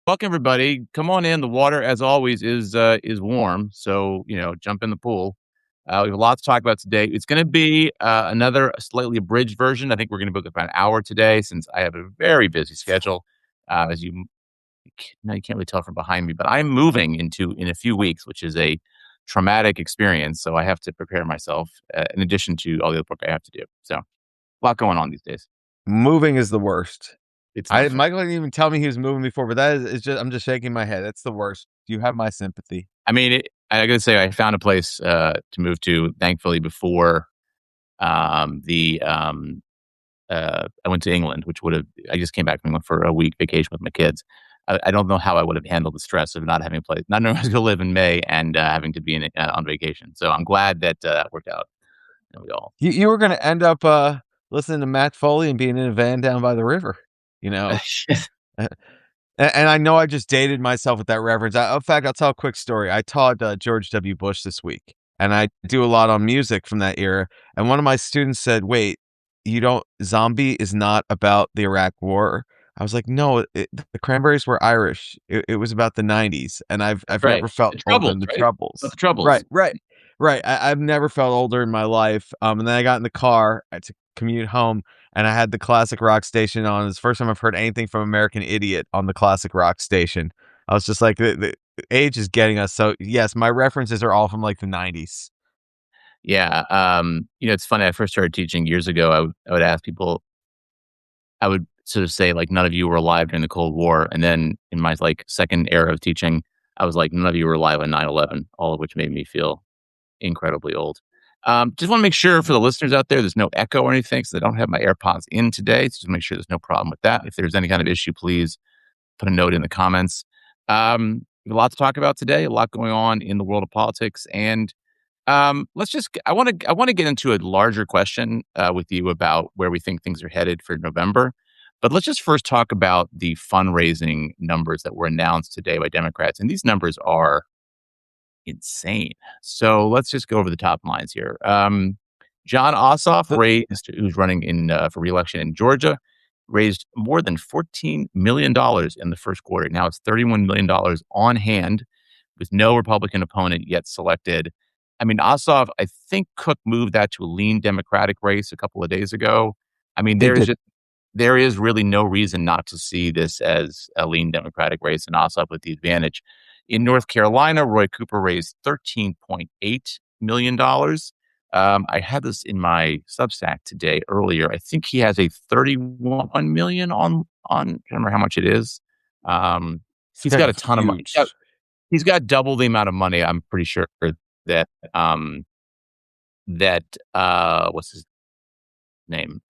Welcome everybody. Come on in. The water, as always, is warm. So jump in the pool. We have a lot to talk about today. It's going to be another slightly abridged version. I think we're going to book about an hour today, since I have a very busy schedule. As now you can't really tell from behind me, but I'm moving in a few weeks, which is a traumatic experience. So I have to prepare myself in addition to all the other work I have to do. So a lot going on these days. Moving is the worst. It's not fun. Michael didn't even tell me he was moving before, but that is just I'm just shaking my head. That's the worst. You have my sympathy. I mean, I gotta say, I found a place to move to, thankfully, before the I went to England, which would have. I just came back from England for a week vacation with my kids. I don't know how I would have handled the stress of not having a place, not knowing I was going to live in May and having to be on vacation. So I'm glad that that worked out. And we all. You were gonna end up listening to Matt Foley and being in a van down by the river, you know. And I know I just dated myself with that reference. In fact, I'll tell a quick story. I taught George W. Bush this week, and I do a lot on music from that era. And one of my students said, "Wait, you don't? Zombie is not about the Iraq War." I was like, "No, the Cranberries were Irish. It was about the '90s, and I've Right. never felt The older troubles, than the right? About Troubles." the troubles. Right. I've never felt older in my life. And then I got in the car to commute home, and I had the classic rock station on. It's the first time I've heard anything from American Idiot on the classic rock station. I was just like, the age is getting us. So yes, my references are all from like the '90s. Yeah. It's funny. I first started teaching years ago. I would ask people. I would sort of say, like, none of you were alive during the Cold War. And then in my, like, second era of teaching, I was like, none of you were alive on 9/11, all of which made me feel incredibly old. Just wanna make sure for the listeners out there, there's no echo or anything, 'cause I don't have my AirPods in today, so just make sure there's no problem with that. If there's any kind of issue, please put a note in the comments. We have a lot to talk about today, a lot going on in the world of politics, and, let's just I wanna get into a larger question, with you about where we think things are headed for November. But let's just first talk about the fundraising numbers that were announced today by Democrats, and these numbers are insane. So let's just go over the top lines here. John Ossoff The, raised, who's running in for reelection in Georgia, raised more than $14 million in the first quarter. Now it's $31 million on hand, with no Republican opponent yet selected. I mean, Ossoff, I think Cook moved that to a lean Democratic race a couple of days ago. I mean, they did. there is really no reason not to see this as a lean Democratic race, and Ossoff with the advantage. In North Carolina, Roy Cooper raised $13.8 million. I had this in my Substack today earlier. I think he has a 31 million on. I can't remember how much it is. This He's got a guy's ton of money. huge. He's got double the amount of money. I'm pretty sure that what's his name?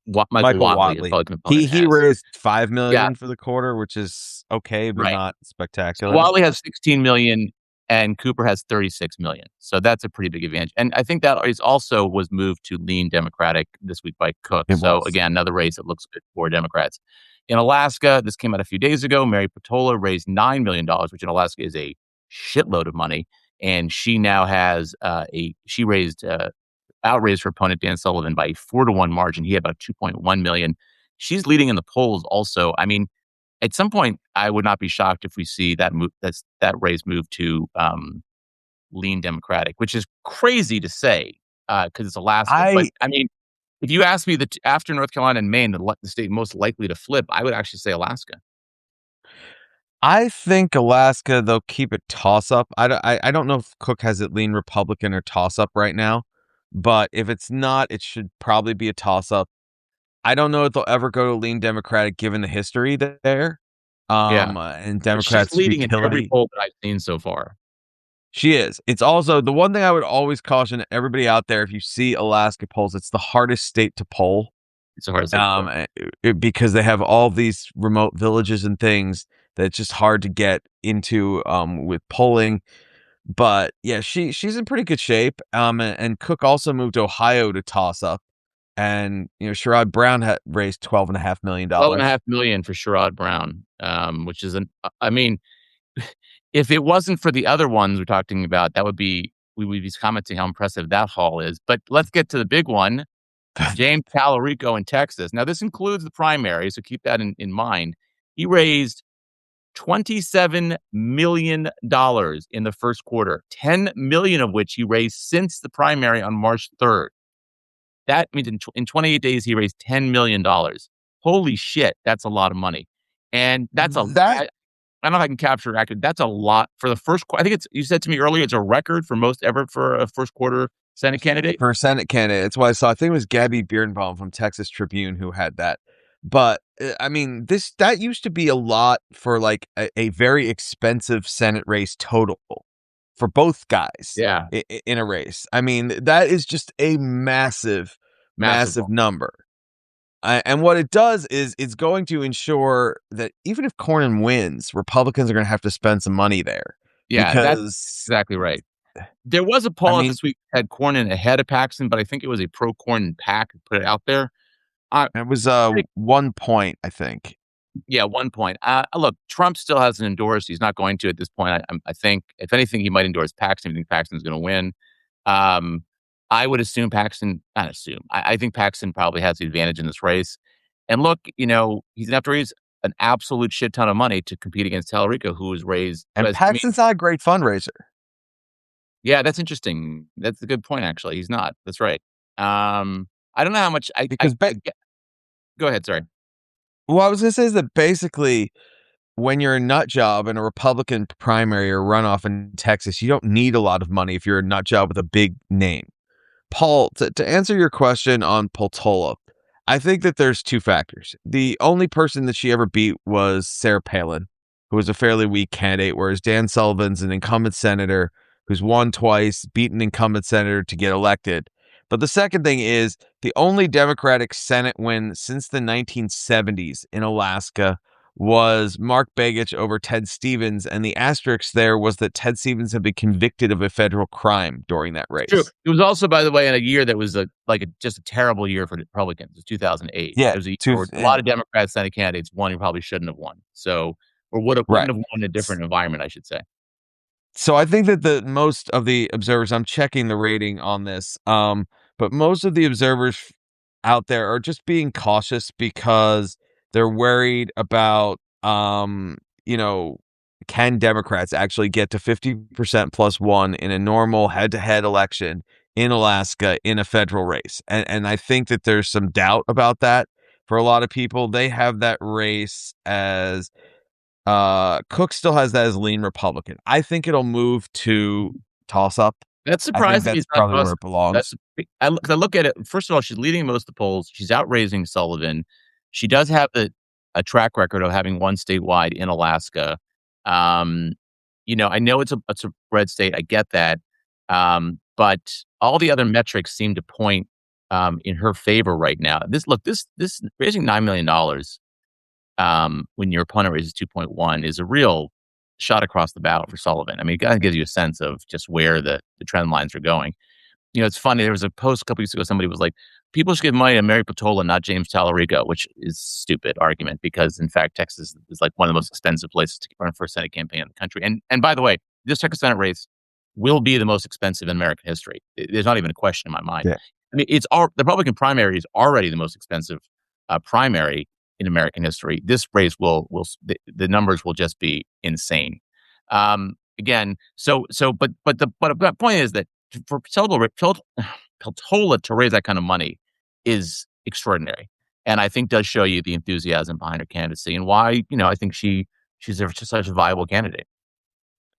Michael Michael Watley, Watley. Republican opponent, He has. raised 5 Yeah, million for the quarter, which is okay, but right. not So spectacular. Wally has 16 million and Cooper has 36 million. So that's a pretty big advantage. And I think that is also was moved to lean Democratic this week by Cook. It So was. again, another race that looks good for Democrats. In Alaska, this came out a few days ago. Mary Patola raised $9 million, which in Alaska is a shitload of money. And she now has she raised outraised her opponent Dan Sullivan by a 4-to-1 margin. He had about 2.1 million. She's leading in the polls also. I mean, at some point, I would not be shocked if we see that move that race move to lean Democratic, which is crazy to say because it's Alaska. But I I mean, if you ask me that after North Carolina and Maine, the state most likely to flip, I would actually say Alaska. I think Alaska, they'll keep it toss up. I don't know if Cook has it lean Republican or toss up right now, but if it's not, it should probably be a toss up. I don't know if they'll ever go to lean Democratic given the history there. Yeah, And but she's Democrats' leading in every futility. poll that I've seen so far. She is. It's also the one thing I would always caution everybody out there if you see Alaska polls, it's the hardest state to poll. It's a hard state to Um, poll. because they have all these remote villages and things that it's just hard to get into with polling. But yeah, she's in pretty good shape. And Cook also moved to Ohio to toss up, and Sherrod Brown had raised Twelve and a $12.5 million. half million for Sherrod Brown, which is I mean, if it wasn't for the other ones we're talking about, that would be we would be commenting how impressive that haul is. But let's get to the big one, James Talarico in Texas. Now, this includes the primary, so keep that in mind. He raised $27 million in the first quarter, 10 million of which he raised since the primary on March 3rd. That means in 28 days, he raised $10 million. Holy shit, that's a lot of money. And that's a That I don't know if I can capture it accurately. That's a lot for the first I think it's you said to me earlier, it's a record for most ever for a first quarter Senate candidate? for a Senate candidate. That's why I saw. I think it was Gabby Birnbaum from Texas Tribune who had that. But I mean, this that used to be a lot for like a very expensive Senate race total for both guys Yeah, in a race. I mean, that is just a massive, massive massive bump. number. And what it does is it's going to ensure that even if Cornyn wins, Republicans are going to have to spend some money there Yeah, that's because, exactly right. There was a I poll out mean, this week that had Cornyn ahead of Paxton, but I think it was a pro-Cornyn PAC who put it out there. Uh, it was pretty 1 point, I think. Yeah, 1 point. Look, Trump still hasn't endorsed. He's not going to at this point. I think if anything, he might endorse Paxton. I think Paxton's gonna win. Um, I would assume Paxton not assume. I think Paxton probably has the advantage in this race. And look, he's gonna have to raise an absolute shit ton of money to compete against Tallarico, who was raised And Paxton's not a great fundraiser yeah, that's interesting. That's a good point, actually. He's not. That's right. I don't know how much because, I get go ahead, sorry. well, I was going to say is that basically when you're a nut job in a Republican primary or runoff in Texas, you don't need a lot of money if you're a nut job with a big name. Paul, to answer your question on Poltola, I think that there's two factors. The only person that she ever beat was Sarah Palin, who was a fairly weak candidate, whereas Dan Sullivan's an incumbent senator who's won twice, beat an incumbent senator to get elected. But the second thing is the only Democratic Senate win since the 1970s in Alaska was Mark Begich over Ted Stevens, and the asterisk there was that Ted Stevens had been convicted of a federal crime during that True. race. It was also, by the way, in a year that was just a terrible year for the Republicans. It was 2008. Yeah, It was a year where a lot of Democrats, Senate candidates won who probably shouldn't have won. So, or wouldn't right. have won in a different environment, I should say. So I think that the most of the observers, I'm checking the rating on this, but most of the observers out there are just being cautious because they're worried about, you know, can Democrats actually get to 50% plus one in a normal head-to-head election in Alaska in a federal race? And I think that there's some doubt about that for a lot of people. They have that race as Cook still has that as lean Republican. I think it'll move to toss up. That's I think surprising me that's it's not probably where us. it belongs. That's because I look at it, first of all, she's leading most of the polls. She's outraising Sullivan. She does have a track record of having won statewide in Alaska. Um, I know it's a red state. I get that. But all the other metrics seem to point in her favor right now. This raising $9 million when your opponent raises 2.1 is a real shot across the bow for Sullivan. I mean, it kind of gives you a sense of just where the trend lines are going. It's funny. There was a post a couple weeks ago. Somebody was like, "People should give money to Mary Patola, not James Tallarico," which is stupid argument because, in fact, Texas is like one of the most expensive places to run for a Senate campaign in the country. And by the way, this Texas Senate race will be the most expensive in American history. There's not even a question in my mind. Yeah. I mean, the Republican primary is already the most expensive primary in American history. This race the numbers will just be insane. Again, but the point is that for Peltola to raise that kind of money is extraordinary, and I think does show you the enthusiasm behind her candidacy and why I think she's just such a viable candidate.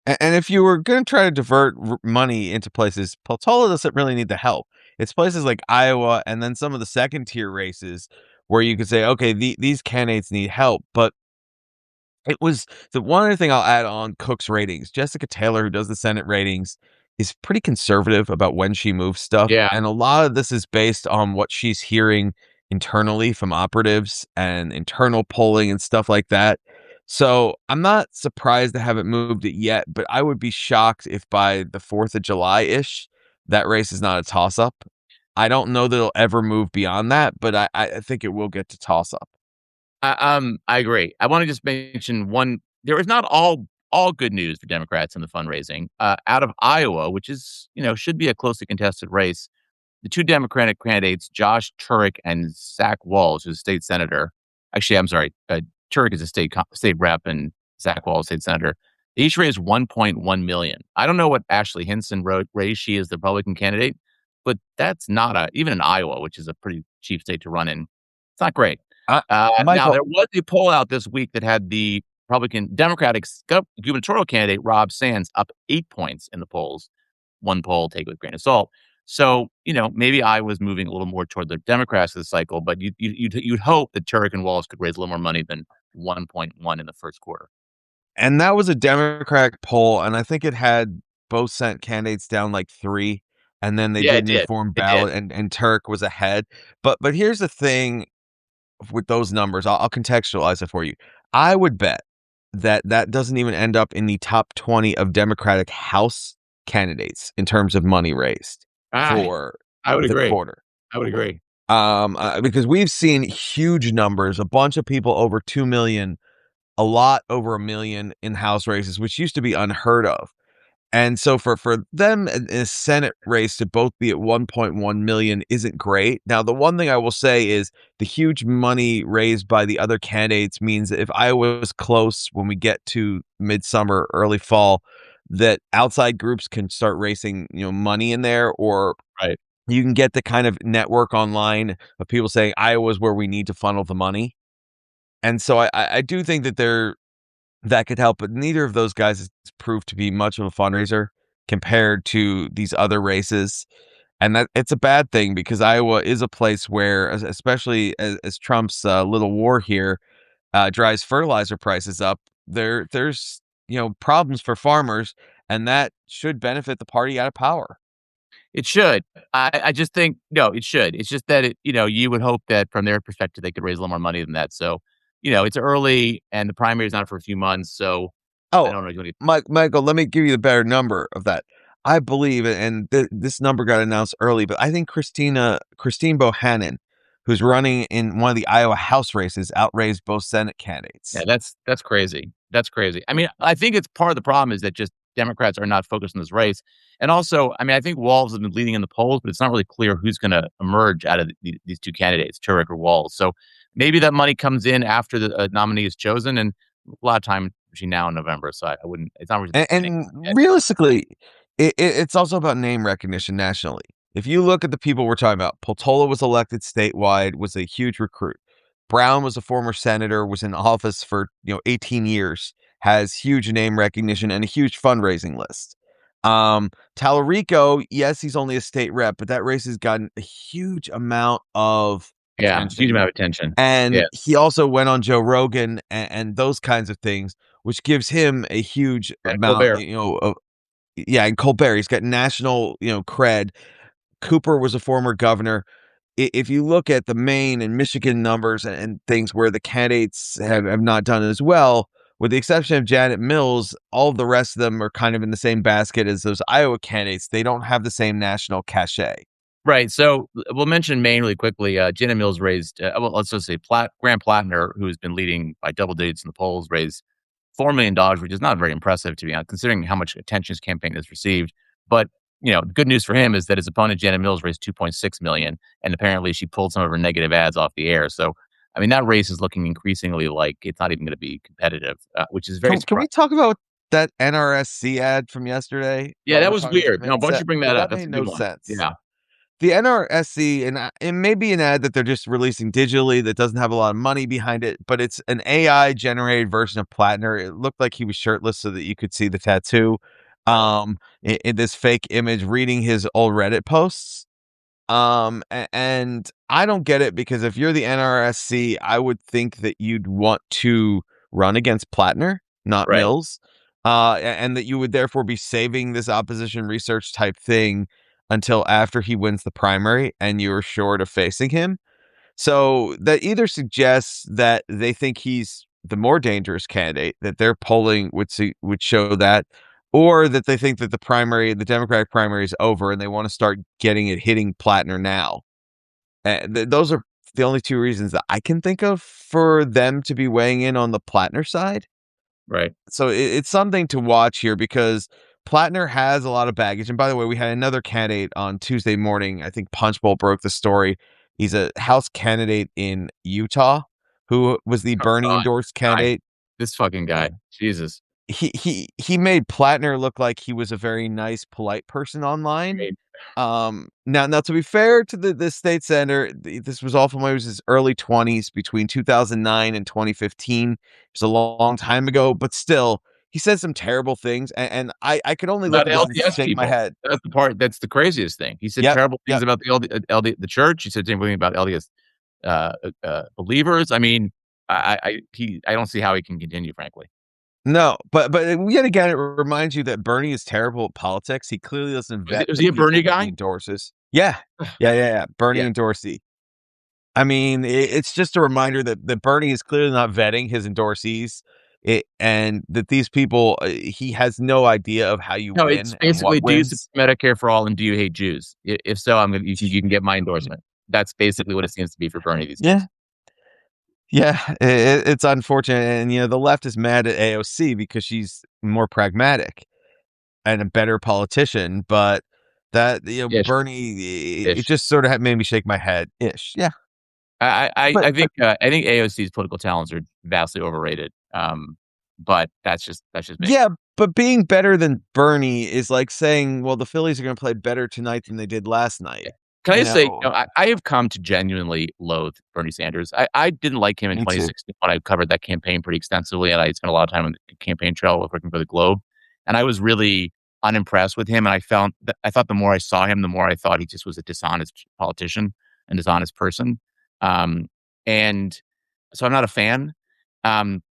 And if you were going to try to divert money into places, Peltola doesn't really need the help. It's places like Iowa and then some of the second tier races where you could say, okay, these candidates need help. But it was the one other thing I'll add on Cook's ratings. Jessica Taylor, who does the Senate ratings, is pretty conservative about when she moves stuff. Yeah, And a lot of this is based on what she's hearing internally from operatives and internal polling and stuff like that. So I'm not surprised they haven't moved it yet, but I would be shocked if by the 4th of July ish, that race is not a toss up. I don't know that it'll ever move beyond that, but I think it will get to toss up. I agree. I want to just mention one. There is not all good news for Democrats in the fundraising. Out of Iowa, which is should be a closely contested race, the two Democratic candidates, Josh Turek and Zach Walz, who's a state senator. Actually, I'm sorry, Turek is a state rep, and Zach Wall, state senator. They each raised 1.1 million. I don't know what Ashley Hinson raised. She is the Republican candidate, but that's not even in Iowa, which is a pretty cheap state to run in. It's not great. Uh, Now Michael, there was a poll out this week that had the Democratic gubernatorial candidate Rob Sands up 8 points in the polls. One poll, take it with a grain of salt. So, maybe I was moving a little more toward the Democrats this cycle, but you'd hope that Turek and Walz could raise a little more money than 1.1 in the first quarter. and that was a Democratic poll, and I think it had both Senate candidates down like 3, and then they Yeah, did it an did. informed It did. ballot, and Turek was ahead. But here's the thing with those numbers, I'll contextualize it for you. I would bet that that doesn't even end up in the top 20 of Democratic House candidates in terms of money raised I for I would the agree. quarter. I would agree. Because we've seen huge numbers, a bunch of people over 2 million, a lot over 1 million in House races, which used to be unheard of. And so for them in a Senate race to both be at 1.1 million isn't great. Now, the one thing I will say is the huge money raised by the other candidates means that if Iowa was close when we get to midsummer, early fall, that outside groups can start racing, money in there, or Right. you can get the kind of network online of people saying Iowa's where we need to funnel the money. And so I do think that could help, but neither of those guys has proved to be much of a fundraiser compared to these other races. And that it's a bad thing because Iowa is a place where, especially as Trump's little war here drives fertilizer prices up, there's problems for farmers, and that should benefit the party out of power. It should. I just think no, it should. It's just that you would hope that from their perspective, they could raise a little more money than that. So, it's early and the primary is not for a few months. So I Oh, don't know. Do you Michael, let me give you the better number of that. I believe, and this number got announced early, but I think Christine Bohannon, who's running in one of the Iowa House races, outraised both Senate Yeah, candidates. that's crazy. That's crazy. I mean, I think it's part of the problem is that just Democrats are not focused on this race. And also, I mean, I think Walz has been leading in the polls, but it's not really clear who's going to emerge out of these two candidates, Turek or Walz. So maybe that money comes in after the nominee is chosen, and a lot of time between now and November. So I wouldn't. It's not really the beginning And yet. realistically, it's also about name recognition nationally. If you look at the people we're talking about, Poltola was elected statewide, was a huge recruit. Brown was a former senator, was in office for 18 years, has huge name recognition and a huge fundraising list. Tallarico, yes, he's only a state rep, but that race has gotten a huge amount of Yeah, huge attention. amount of attention. Yeah, And he also went on Joe Rogan and those kinds of things, which gives him a huge and amount, Colbert. of, yeah, and Colbert, he's got national, cred. Cooper was a former governor. If you look at the Maine and Michigan numbers and things where the candidates have not done as well, with the exception of Janet Mills, all of the rest of them are kind of in the same basket as those Iowa candidates. They don't have the same national cachet. Right. So we'll mention Maine really quickly. Jenna Mills raised, well, let's just say Graham Plattner, who's been leading by double digits in the polls, raised $4 million, which is not very impressive to be honest, considering how much attention his campaign has received. But the good news for him is that his opponent Janet Mills raised 2.6 million, and apparently she pulled some of her negative ads off the air. So I mean that race is looking increasingly like it's not even going to be competitive, which is very Can we surprising. talk about that NRSC ad from yesterday Yeah, while that we're was talking about weird. No, why don't Vince? you bring that up? That That's made a no good one. sense. Yeah. The NRSC, and it may be an ad that they're just releasing digitally that doesn't have a lot of money behind it, but it's an AI generated version of Plattner. It looked like he was shirtless so that you could see the tattoo. Right. In this fake image, reading his old Reddit posts. And I don't get it because if you're the NRSC, I would think that you'd want to run against Plattner, not Right. Mills, and that you would therefore be saving this opposition research type thing until after he wins the primary and you're short of facing him. So that either suggests that they think he's the more dangerous candidate, that their polling would show that, or that they think that the Democratic primary is over and they want to start getting it hitting Plattner now. Those are the only two reasons that I can think of for them to be weighing in on the Plattner side. Right. So it's something to watch here because Plattner has a lot of baggage. And by the way, we had another candidate on Tuesday morning. I think Punchbowl broke the story. He's a House candidate in Utah who was the Oh Bernie God. endorsed I candidate. This fucking guy. Jesus. He made Platner look like he was a very nice, polite person I online. mean, Now to be fair to the state senator, this was all from when he was his early 20s, between 2009 and 2015. It was a long time ago, but still, he said some terrible things, and I could only look about at this and LDS shake my people. head. That's the part that's the craziest thing. He said Yep, terrible things yep. about the the church. He said terrible things about LDS believers. I mean, I don't see how he can continue, frankly. No, but yet again, it reminds you that Bernie is terrible at politics. He clearly doesn't vet Was the he a Bernie people that he guy? endorses. Yeah. Yeah. Bernie Yeah. and Dorsey. I mean, it's just a reminder that Bernie is clearly not vetting his endorsees, and that these people, he has no idea of how you No, it's win and basically, what do you support wins. Medicare for all and do you hate Jews? If so, you can get my endorsement. That's basically what it seems to be for Bernie these Yeah, days. yeah, it's unfortunate, and the left is mad at AOC because she's more pragmatic and a better politician, but that Ish, Bernie, it ish. just sort of made me shake my head ish. Yeah, but I think AOC's political talents are vastly overrated. But that's just me. yeah, but being better than Bernie is like saying, well, the Phillies are going to play better tonight than they did last Yeah. night. Can I You just say, know, I have come to genuinely loathe Bernie Sanders. I didn't like him in me too. 2016 when I covered that campaign pretty extensively, and I spent a lot of time on the campaign trail working for the Globe, and I was really unimpressed with him, and I thought the more I saw him, the more I thought he just was a dishonest politician and dishonest person. Um, and so I'm not a fan. Um,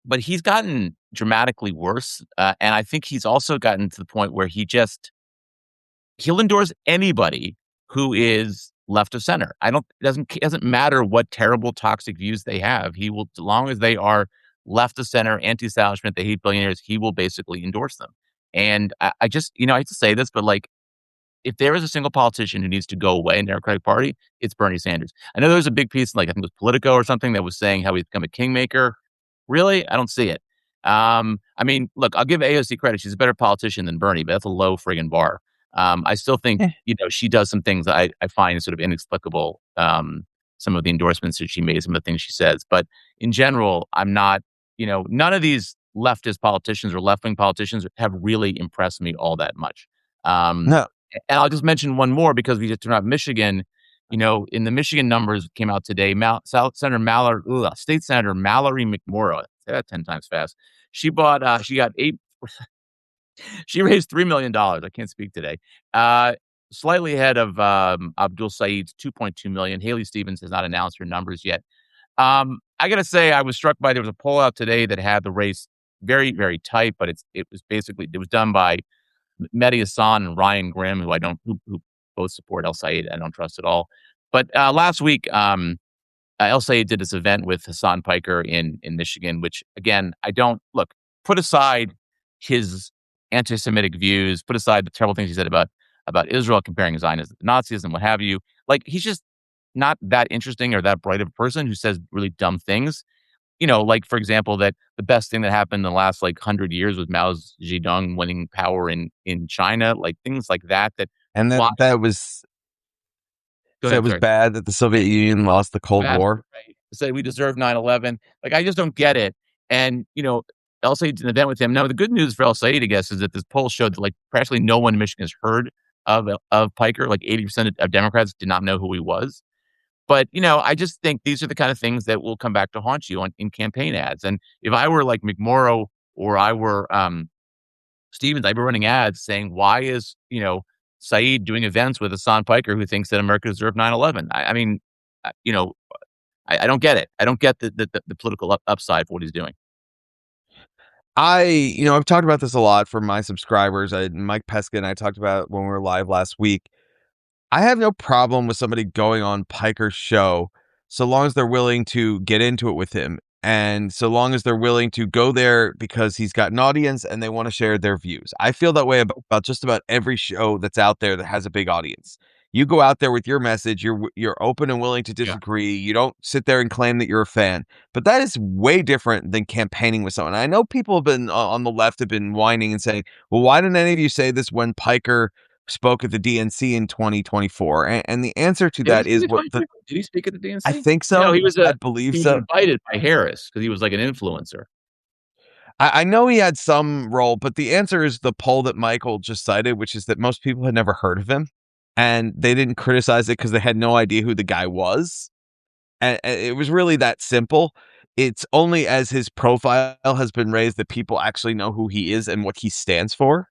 but he's gotten dramatically worse, and I think he's also gotten to the point where he'll endorse anybody who is left of center. I don't it doesn't matter what terrible toxic views they have. He will, as long as they are left of center, anti-establishment, they hate billionaires, he will basically endorse them. And I just, I hate to say this, but like, if there is a single politician who needs to go away in the Democratic Party, it's Bernie Sanders. I know there was a big piece, like I think it was Politico or something, that was saying how he's become a kingmaker. Really? I don't see it. I mean, look, I'll give AOC credit. She's a better politician than Bernie, but that's a low friggin' bar. I still think, Eh, she does some things that I find sort of inexplicable. Some of the endorsements that she made, some of the things she says. But in general, I'm not, none of these leftist politicians or left wing politicians have really impressed me all that much. Um, no, and I'll just mention one more because we just turned out Michigan. In the Michigan numbers came out today, State Senator Mallory McMorrow, say that 10 times fast. She got she raised $3 million. I can't speak today. Uh, Slightly ahead of Abdul Saeed's 2.2 million. Haley Stevens has not announced her numbers yet. I gotta say, I was struck by, there was a poll out today that had the race very, very tight, but it was done by Mehdi Hassan and Ryan Grimm, who both support El Sayed. I don't trust at all. But last week, El Sayed did this event with Hassan Piker in Michigan, which again, I don't look. Put aside his anti-Semitic views, put aside the terrible things he said about Israel, comparing Zionists to Nazis and what have you. Like, he's just not that interesting or that bright of a person who says really dumb things. Like, for example, that the best thing that happened in the last, like, 100 years was Mao Zedong winning power in China, like, things like that and fly. that was Go so it ahead, was sorry. bad that the Soviet Union lost the Cold Bad, War. right? Say we deserve 9/11. Like, I just don't get it. And, El Sayed did an event with him. Now, the good news for El Sayed, I guess, is that this poll showed that, like, practically no one in Michigan has heard of Piker. Like, 80% of Democrats did not know who he was. But, I just think these are the kind of things that will come back to haunt you in campaign ads. And if I were like McMorrow, or I were Stevens, I'd be running ads saying, why is, Saeed doing events with Hassan Piker, who thinks that America deserved 9/11? I mean, uh, you know, I don't get it. I don't get the political upside for what he's doing. I've talked about this a lot for my subscribers. Mike Pesca and I talked about it when we were live last week. I have no problem with somebody going on Piker's show so long as they're willing to get into it with him, and so long as they're willing to go there because he's got an audience and they want to share their views. I feel that way about just about every show that's out there that has a big audience. You go out there with your message, you're open and willing to Yeah. disagree. You don't sit there and claim that you're a fan. But that is way different than campaigning with someone. I know people have been on the left have been whining and saying, "Well, why didn't any of you say this when Piker spoke at the DNC in 2024?" And the answer to Did he that speak is at 24? Did he speak at the I DNC? think No, so. I believe he was so. invited by Harris because he was like an influencer. I know he had some role, but the answer is the poll that Michael just cited, which is that most people had never heard of him, and they didn't criticize it because they had no idea who the guy was. And it was really that simple. It's only as his profile has been raised that people actually know who he is and what he stands for.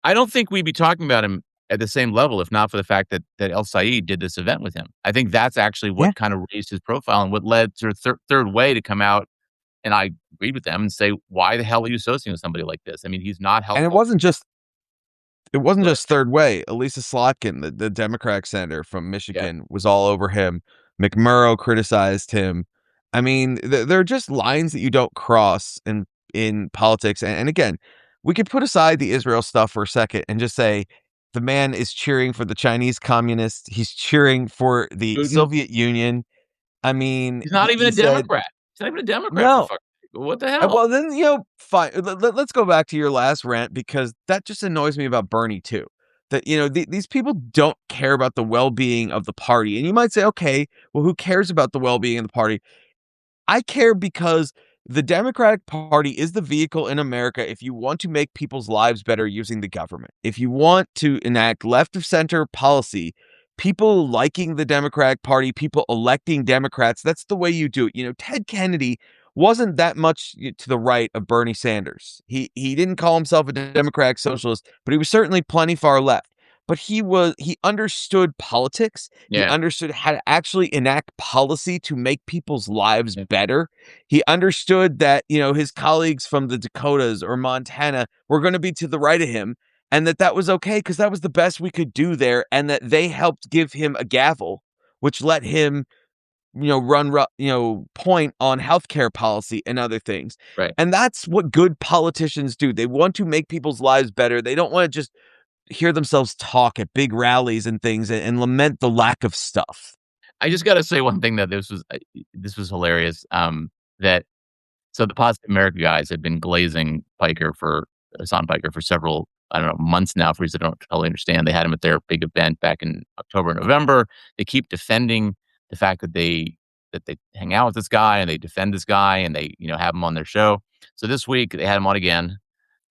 I don't think we'd be talking about him at the same level if not for the fact that El Sayed did this event with him. I think that's actually Yeah. what kind of raised his profile and what led to Third Way to come out, and I agreed with them and say, "Why the hell are you associating with somebody like this? I mean, he's not And helpful." it wasn't Go ahead. just Third Way. Elisa Slotkin, the Democratic senator from Yeah. Michigan, was all over him. McMurrow criticized him. I mean, there are just lines that you don't cross in politics. And again, we could put aside the Israel stuff for a second and just say the man is cheering for the Chinese communists. He's cheering for the Putin, Soviet Union. I mean, he's not even he a said, Democrat. He's not even a Democrat for no. fuck's sake. What the hell? Well, then, fine. Let's go back to your last rant because that just annoys me about Bernie too. That these people don't care about the well-being of the party, and you might say, okay, well, who cares about the well-being of the party? I care because the Democratic Party is the vehicle in America if you want to make people's lives better using the government. If you want to enact left of center policy, people liking the Democratic Party, people electing Democrats, that's the way you do it. Ted Kennedy wasn't that much to the right of Bernie Sanders. He didn't call himself a Democratic socialist, but he was certainly plenty far left. But he understood politics. He Yeah. understood how to actually enact policy to make people's lives Yeah. better. He understood that, his colleagues from the Dakotas or Montana were going to be to the right of him and that was okay because that was the best we could do there and that they helped give him a gavel, which let him, point on healthcare policy and other things. Right. And that's what good politicians do. They want to make people's lives better. They don't want to just hear themselves talk at big rallies and things and lament the lack of stuff. I just gotta say one thing that this was hilarious, that so the Positive America guys have been glazing Hasan Piker for several, I don't know, months now for reasons I don't totally understand. They had him at their big event back in October, November. They keep defending the fact that they hang out with this guy and they defend this guy and they, have him on their show. So this week they had him on again.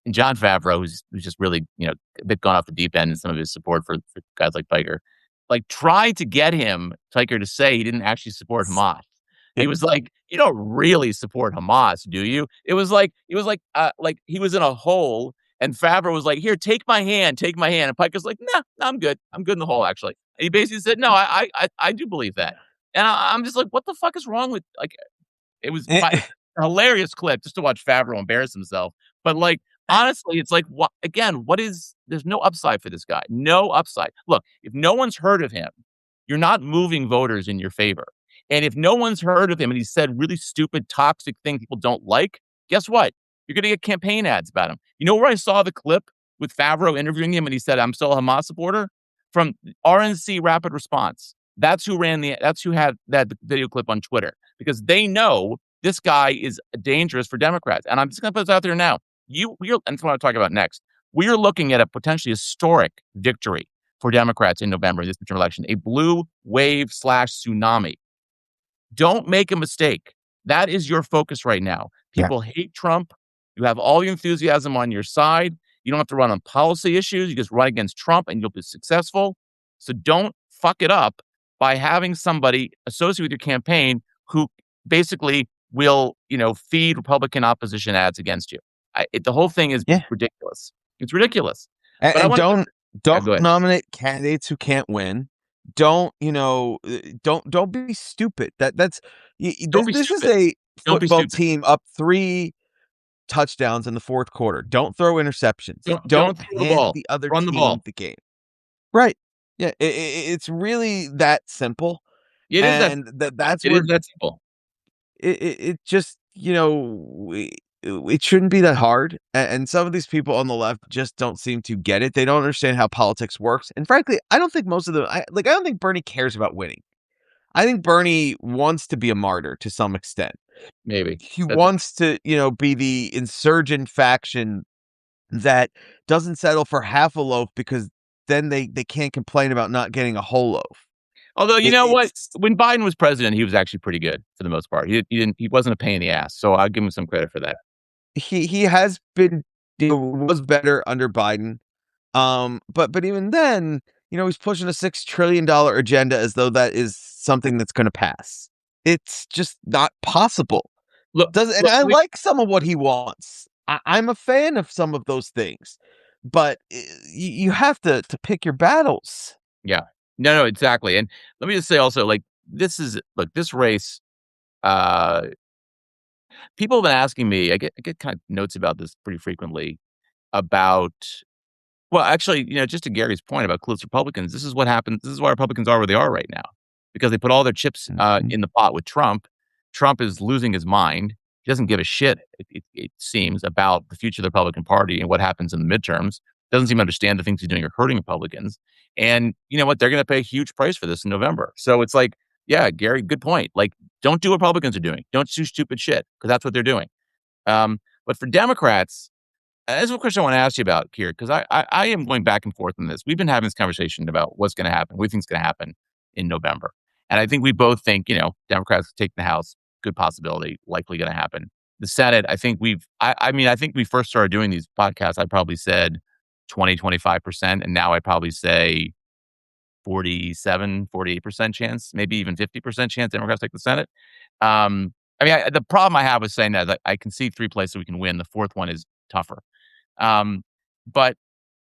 And Jon Favreau, who's just really, a bit gone off the deep end in some of his support for guys like Piker, like tried to get Piker to say he didn't actually support Hamas. Yeah. He was like, "You don't really support Hamas, do you?" Like he was in a hole, and Favreau was like, "Here, take my hand, take my hand." And Piker's like, "Nah, nah, I'm good. I'm good in the hole, actually." And he basically said, "No, I do believe that." And I'm just like, "What the fuck is wrong with like?" It was Eh, a hilarious clip just to watch Favreau embarrass himself. But like, honestly, it's like, what again? There's no upside for this guy. No upside. Look, if no one's heard of him, you're not moving voters in your favor. And if no one's heard of him and he said really stupid, toxic things people don't like, guess what? You're going to get campaign ads about him. You know where I saw the clip with Favreau interviewing him and he said, "I'm still a Hamas supporter"? From RNC Rapid Response. That's who had that video clip on Twitter because they know this guy is dangerous for Democrats. And I'm just going to put this out there now. And that's what I'll talk about next. We are looking at a potentially historic victory for Democrats in November in this midterm election, a blue wave / tsunami. Don't make a mistake. That is your focus right now. yeah. People hate Trump. You have all the enthusiasm on your side. You don't have to run on policy issues. You just run against Trump and you'll be successful. So don't fuck it up by having somebody associated with your campaign who basically will, feed Republican opposition ads against you. The whole thing is Yeah. ridiculous. It's ridiculous. And, But I and want to don't go ahead. nominate candidates who can't win. Don't don't be stupid. Don't be This is stupid. a Don't be football stupid. team up 3 touchdowns in the fourth quarter. Don't throw interceptions. Don't Don't throw the hand ball. the other Run the team ball. the game. Right. Yeah, it's really that simple, It is that and that's it where is that simple. it just it shouldn't be that hard. And some of these people on the left just don't seem to get it. They don't understand how politics works. And frankly, I don't think most of them. I don't think Bernie cares about winning. I think Bernie wants to be a martyr to some extent. Maybe. He That's wants to, be the insurgent faction that doesn't settle for half a loaf because then they can't complain about not getting a whole loaf. Although, you know what? It's When Biden was president, he was actually pretty good for the most part. He wasn't a pain in the ass, so I'll give him some credit for that. he has been, was better under Biden. But even then, he's pushing a $6 trillion agenda as though that is something that's going to pass. It's just not possible. Look, Does And look, I like some of what he wants. I'm a fan of some of those things, but you have to pick your battles. yeah. No, no, exactly, and let me just say also, like, this race, uh, people have been asking me, I get kind of notes about this pretty frequently about well, actually, just to Gary's point about close Republicans, this is what happens. This is why Republicans are where they are right now, because they put all their chips Mhm. in the pot with Trump. Trump is losing his mind. He doesn't give a shit, it seems, about the future of the Republican Party and what happens in the midterms. Doesn't seem to understand the things he's doing are hurting Republicans. And you know what? They're going to pay a huge price for this in November. So it's like, yeah, Gary, good point. Like, don't do what Republicans are doing. Don't do stupid shit because that's what they're doing. But for Democrats, that's one question I want to ask you about, Kier, because I am going back and forth on this. We've been having this conversation about what's going to happen. What do you think's going to happen in November? And I think we both think, Democrats take the House, good possibility, likely going to happen. The Senate, I think I mean, I think we first started doing these podcasts, I probably said 20, 25%. And now I probably say 47, 48% chance, maybe even 50% chance Democrats take the Senate. I mean, the problem I have with saying that is I can see three places we can win. The fourth one is tougher. Um, but,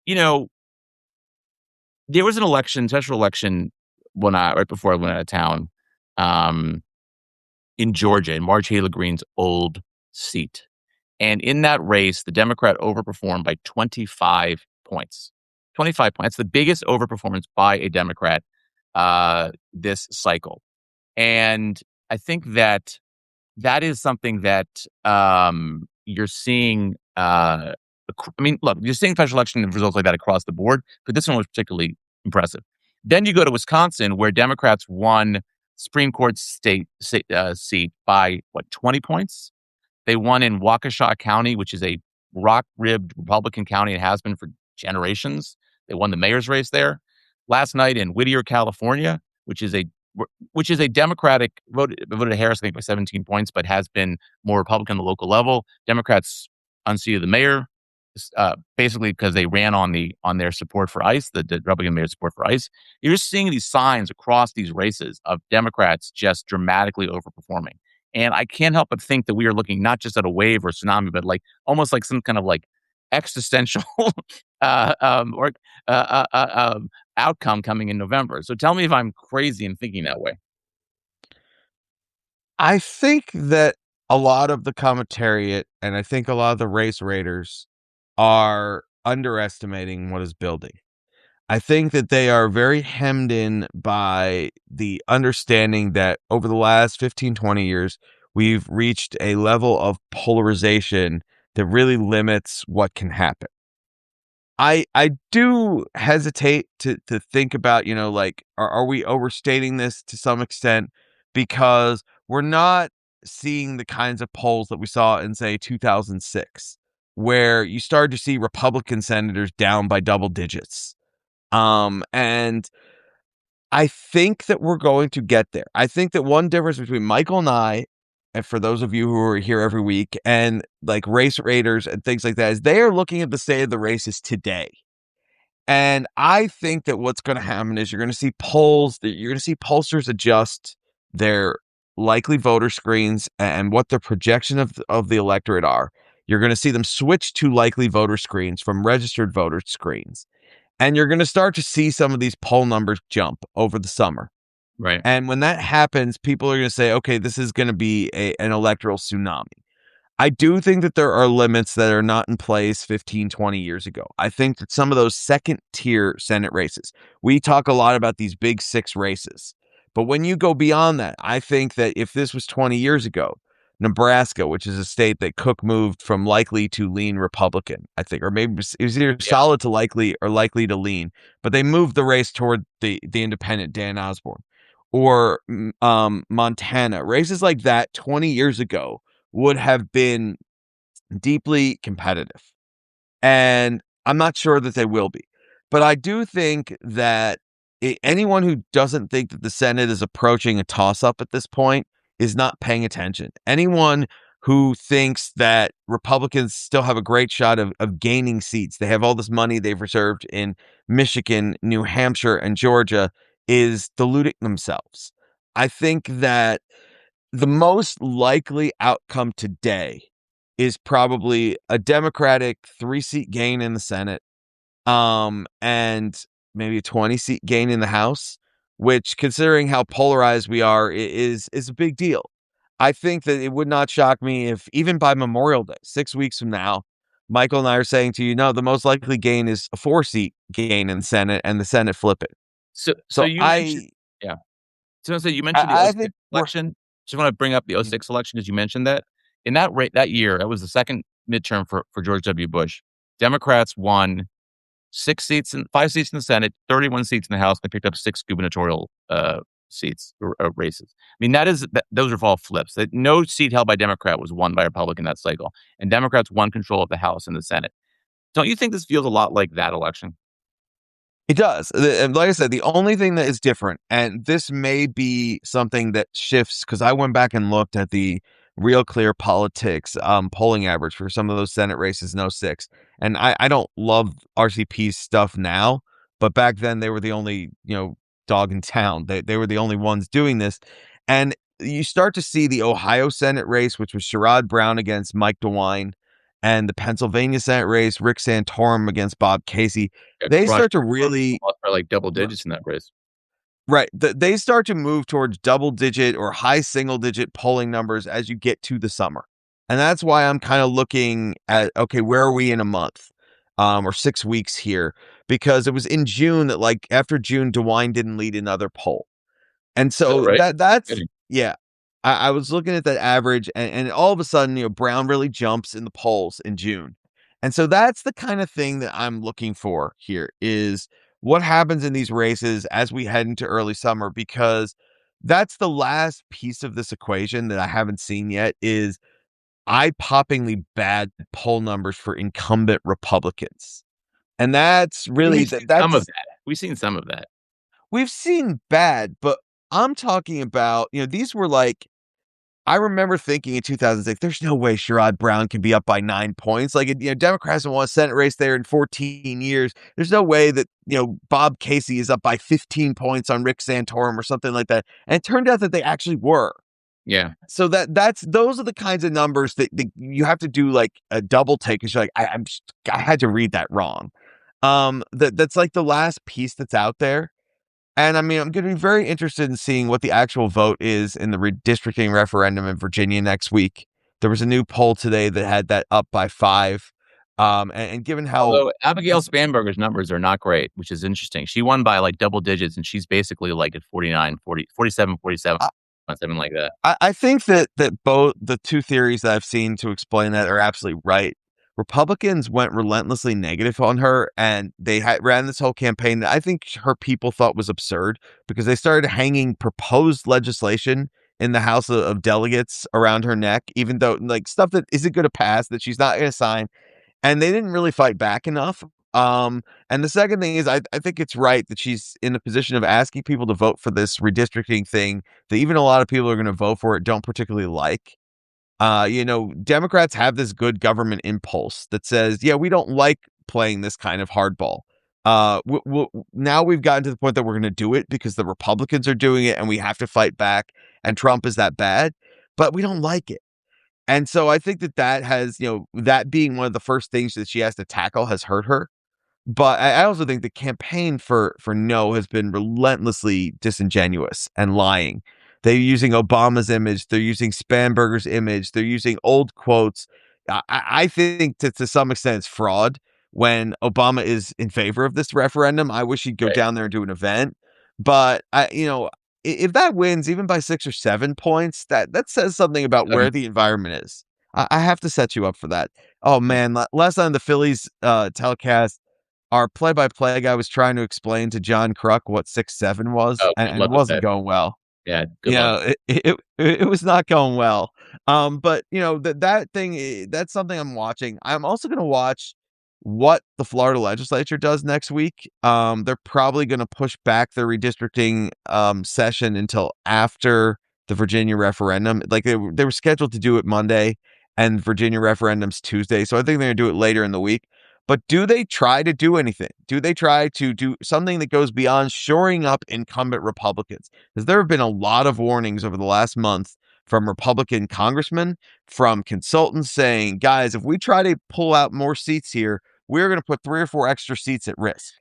you know, there was an election, special election when right before I went out of town, um, in Georgia, in Marjorie Taylor Greene's old seat. And in that race, the Democrat overperformed by 25 points. 25 points. That's the biggest overperformance by a Democrat this cycle. And I think that is something that, you're seeing, I mean, look, you're seeing special election results like that across the board, but this one was particularly impressive. Then you go to Wisconsin, where Democrats won Supreme Court seat by, what, 20 points? They won in Waukesha County, which is a rock-ribbed Republican county. It has been for generations. They won the mayor's race there. Last night in Whittier, California, which is a Democratic voted Harris, I think, by 17 points, but has been more Republican on the local level. Democrats unseated the mayor, basically because they ran on their support for ICE, the Republican mayor's support for ICE. You're just seeing these signs across these races of Democrats just dramatically overperforming. And I can't help but think that we are looking not just at a wave or tsunami, but like almost like some kind of like existential or outcome coming in November. So tell me if I'm crazy in thinking that way. I think that a lot of the commentariat and I think a lot of the race raiders are underestimating what is building. I think that they are very hemmed in by the understanding that over the last 15, 20 years, we've reached a level of polarization that really limits what can happen. I do hesitate to think about, like, are we overstating this to some extent? Because we're not seeing the kinds of polls that we saw in, say, 2006, where you started to see Republican senators down by double digits. And I think that we're going to get there. I think that one difference between Michael and I, and for those of you who are here every week, and like race raiders and things like that, is they are looking at the state of the races today. And I think that what's going to happen is you're going to see pollsters adjust their likely voter screens and what the projection of the electorate are. You're going to see them switch to likely voter screens from registered voter screens. And you're going to start to see some of these poll numbers jump over the summer. Right. And when that happens, people are going to say, okay, this is going to be an electoral tsunami. I do think that there are limits that are not in place 15, 20 years ago. I think that some of those second tier Senate races, we talk a lot about these big six races. But when you go beyond that, I think that if this was 20 years ago, Nebraska, which is a state that Cook moved from likely to lean Republican, I think, or maybe it was either Yeah. solid to likely or likely to lean, but they moved the race toward the independent Dan Osborne. Or Montana, races like that 20 years ago would have been deeply competitive. And I'm not sure that they will be. But I do think that anyone who doesn't think that the Senate is approaching a toss up at this point is not paying attention. Anyone who thinks that Republicans still have a great shot of gaining seats. They have all this money they've reserved in Michigan, New Hampshire, and Georgia, is deluding themselves. I think that the most likely outcome today is probably a Democratic 3-seat gain in the Senate, and maybe a 20-seat gain in the House, which, considering how polarized we are, is a big deal. I think that it would not shock me if even by Memorial Day, 6 weeks from now, Michael and I are saying to you, no, the most likely gain is a 4-seat gain in the Senate, and the Senate flip it. So So you mentioned, yeah. So you mentioned the I '06 think we're election. Just wanna bring up the '06 election because you mentioned that. In that year, that was the second midterm for George W. Bush. Democrats won 6 seats and 5 seats in the Senate, 31 seats in the House. They picked up 6 gubernatorial, seats or, races. I mean, those are all flips. That no seat held by Democrat was won by a Republican that cycle, and Democrats won control of the House and the Senate. Don't you think this feels a lot like that election? It does. And like I said, the only thing that is different, and this may be something that shifts because I went back and looked at the Real Clear Politics polling average for some of those Senate races in '06. And I don't love RCP's stuff now, but back then they were the only, dog in town. They were the only ones doing this. And you start to see the Ohio Senate race, which was Sherrod Brown against Mike DeWine, and the Pennsylvania Senate race, Rick Santorum against Bob Casey. Got They crushed start to really lost by, like, double digits in that race. right. They start to move towards double digit or high single digit polling numbers as you get to the summer. And that's why I'm kind of looking at, okay, where are we in a month, or 6 weeks here? Because it was in June that, like, after June, DeWine didn't lead another poll. And Is that so right? that's, Kidding. yeah. I was looking at that average, and all of a sudden, Brown really jumps in the polls in June. And so that's the kind of thing that I'm looking for here is what happens in these races as we head into early summer, because that's the last piece of this equation that I haven't seen yet is eye-poppingly bad poll numbers for incumbent Republicans. And that's really We've seen some of that's that. We've seen some of that. we've seen bad, but I'm talking about, these were like I remember thinking in 2006, there's no way Sherrod Brown can be up by 9 points. Like, Democrats have won a Senate race there in 14 years. There's no way that, Bob Casey is up by 15 points on Rick Santorum or something like that. And it turned out that they actually were. Yeah. So those are the kinds of numbers that you have to do like a double take. Cause you're like, I had to read that wrong. That's like the last piece that's out there. And I mean, I'm going to be very interested in seeing what the actual vote is in the redistricting referendum in Virginia next week. There was a new poll today that had that up by 5. And given how Although Abigail Spanberger's numbers are not great, which is interesting. She won by, like, double digits, and she's basically, like, at 49, 40, 47, 47, something like that. I think that both the two theories that I've seen to explain that are absolutely right. Republicans went relentlessly negative on her, and they ran this whole campaign that I think her people thought was absurd because they started hanging proposed legislation in the House of Delegates around her neck, even though like stuff that isn't going to pass that she's not going to sign, and they didn't really fight back enough. And the second thing is, I think it's right that she's in the position of asking people to vote for this redistricting thing that even a lot of people are going to vote for it don't particularly like. Democrats have this good government impulse that says, yeah, we don't like playing this kind of hardball. Now we've gotten to the point that we're going to do it because the Republicans are doing it and we have to fight back. And Trump is that bad, but we don't like it. And so I think that has, that being one of the first things that she has to tackle has hurt her. But I also think the campaign for no has been relentlessly disingenuous and lying. They're using Obama's image. They're using Spanberger's image. They're using old quotes. I think to some extent it's fraud when Obama is in favor of this referendum. I wish he'd go Right. down there and do an event. But if that wins even by 6 or 7 points, that says something about Um, where the environment is. I have to set you up for that. Oh yeah. man, last time the Phillies telecast, our play-by-play guy was trying to explain to John Kruk what 6-7 was, Oh, and, good and it luck with wasn't that. going well. Yeah, good luck. It was not going well. But that thing that's something I'm watching. I'm also going to watch what the Florida legislature does next week. They're probably going to push back the redistricting session until after the Virginia referendum. Like they were scheduled to do it Monday, and Virginia referendum's Tuesday. So I think they're gonna do it later in the week. But do they try to do anything? Do they try to do something that goes beyond shoring up incumbent Republicans? Because there have been a lot of warnings over the last month from Republican congressmen, from consultants saying, guys, if we try to pull out more seats here, we're going to put 3 or 4 extra seats at risk.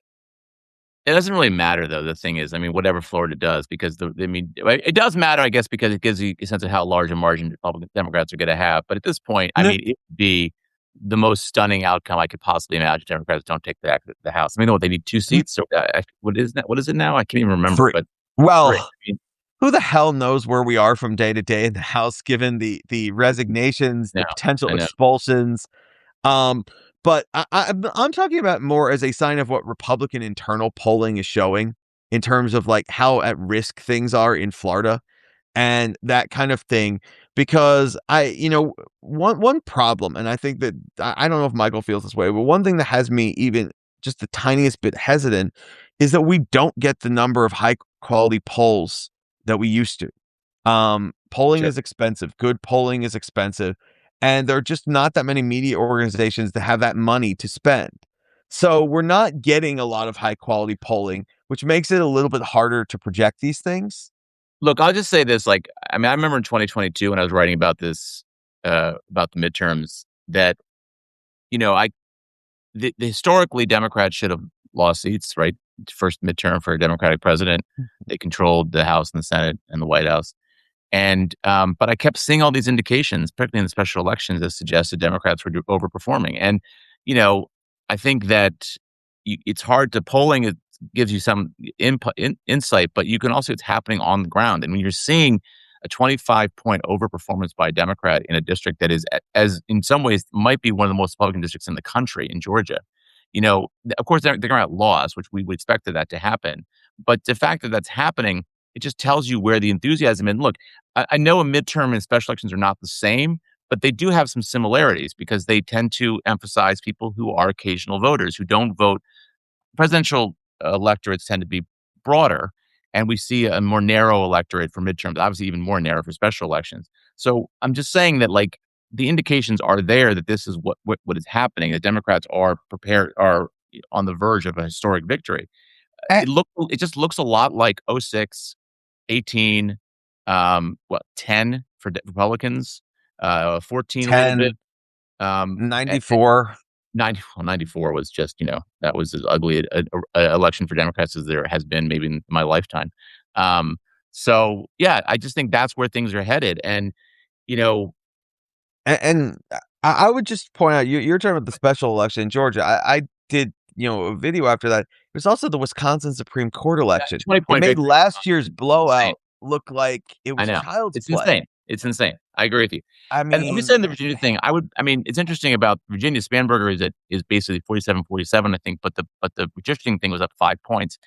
It doesn't really matter though, the thing is, I mean, whatever Florida does, because it does matter, I guess, because it gives you a sense of how large a margin Republican Democrats are gonna have, but at this point, I No, mean, it would be the most stunning outcome I could possibly imagine. Democrats don't take the House. I mean, what, they need 2 seats? So, what is it now? I can't even remember, three. but 3. I Well, mean, who the hell knows where we are from day to day in the House, given the resignations, no, the potential I know. expulsions. Um, but I'm talking about more as a sign of what Republican internal polling is showing in terms of like how at risk things are in Florida and that kind of thing. Because one problem, and I think that I don't know if Michael feels this way, but one thing that has me even just the tiniest bit hesitant is that we don't get the number of high quality polls that we used to. Polling Sure. is expensive. Good polling is expensive. And there are just not that many media organizations that have that money to spend. So we're not getting a lot of high quality polling, which makes it a little bit harder to project these things. Look, I'll just say this, like, I mean, I remember in 2022 when I was writing about this, about the midterms that, you know, historically, Democrats should have lost seats, right? First midterm for a Democratic president. They controlled the House and the Senate and the White House. And, but I kept seeing all these indications, particularly in the special elections, that suggested Democrats were overperforming. And, you know, I think that it's hard to polling. It gives you some insight, but you can also, it's happening on the ground. And when you're seeing a 25-point overperformance by a Democrat in a district that is, as in some ways, might be one of the most Republican districts in the country, in Georgia, you know, of course, they're going to have laws, which we would expect that to happen. But the fact that that's happening, it just tells you where the enthusiasm. And look, I know a midterm and special elections are not the same, but they do have some similarities because they tend to emphasize people who are occasional voters who don't vote. Presidential electorates tend to be broader, and we see a more narrow electorate for midterms, obviously even more narrow for special elections. So I'm just saying that, like, the indications are there that this is what is happening. The Democrats are prepared, are on the verge of a historic victory. Eh, It just looks a lot like '06, 18, 10 for Republicans, 14 a little bit, 10, and 94. 94 was just, that was as ugly a election for Democrats as there has been maybe in my lifetime. Um, so, yeah, I just think that's where things are headed, and, you know And I would just point out you're talking about the special election in Georgia. I did a video after that. It was also the Wisconsin Supreme Court that election. It 20-point made victory, last year's insane. blowout look like it I was know. child's It's play. insane. It's insane. I agree with you. I And let me mean, say the Virginia thing, I mean, it's interesting about Virginia. Spanberger is basically 47-47, I think, but the redistricting thing was up 5 points.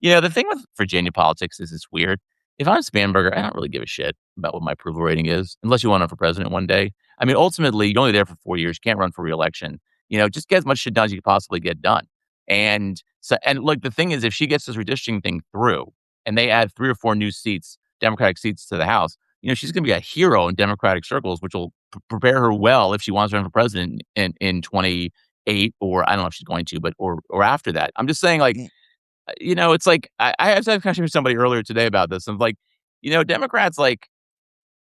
The thing with Virginia politics is it's weird. If I'm Spanberger, I don't really give a shit about what my approval rating is, unless you want to run for president one day. I mean, ultimately, you're only there for 4 years. You can't run for reelection. Just get as much shit done as you can possibly get done. And look, the thing is, if she gets this redistricting thing through and they add 3 or 4 new seats, Democratic seats to the House, she's going to be a hero in Democratic circles, which will prepare her well if she wants to run for president in 28, or I don't know if she's going to, but or after that. I'm just saying, like, y- it's like I had a conversation with somebody earlier today about this. I'm like, Democrats, like,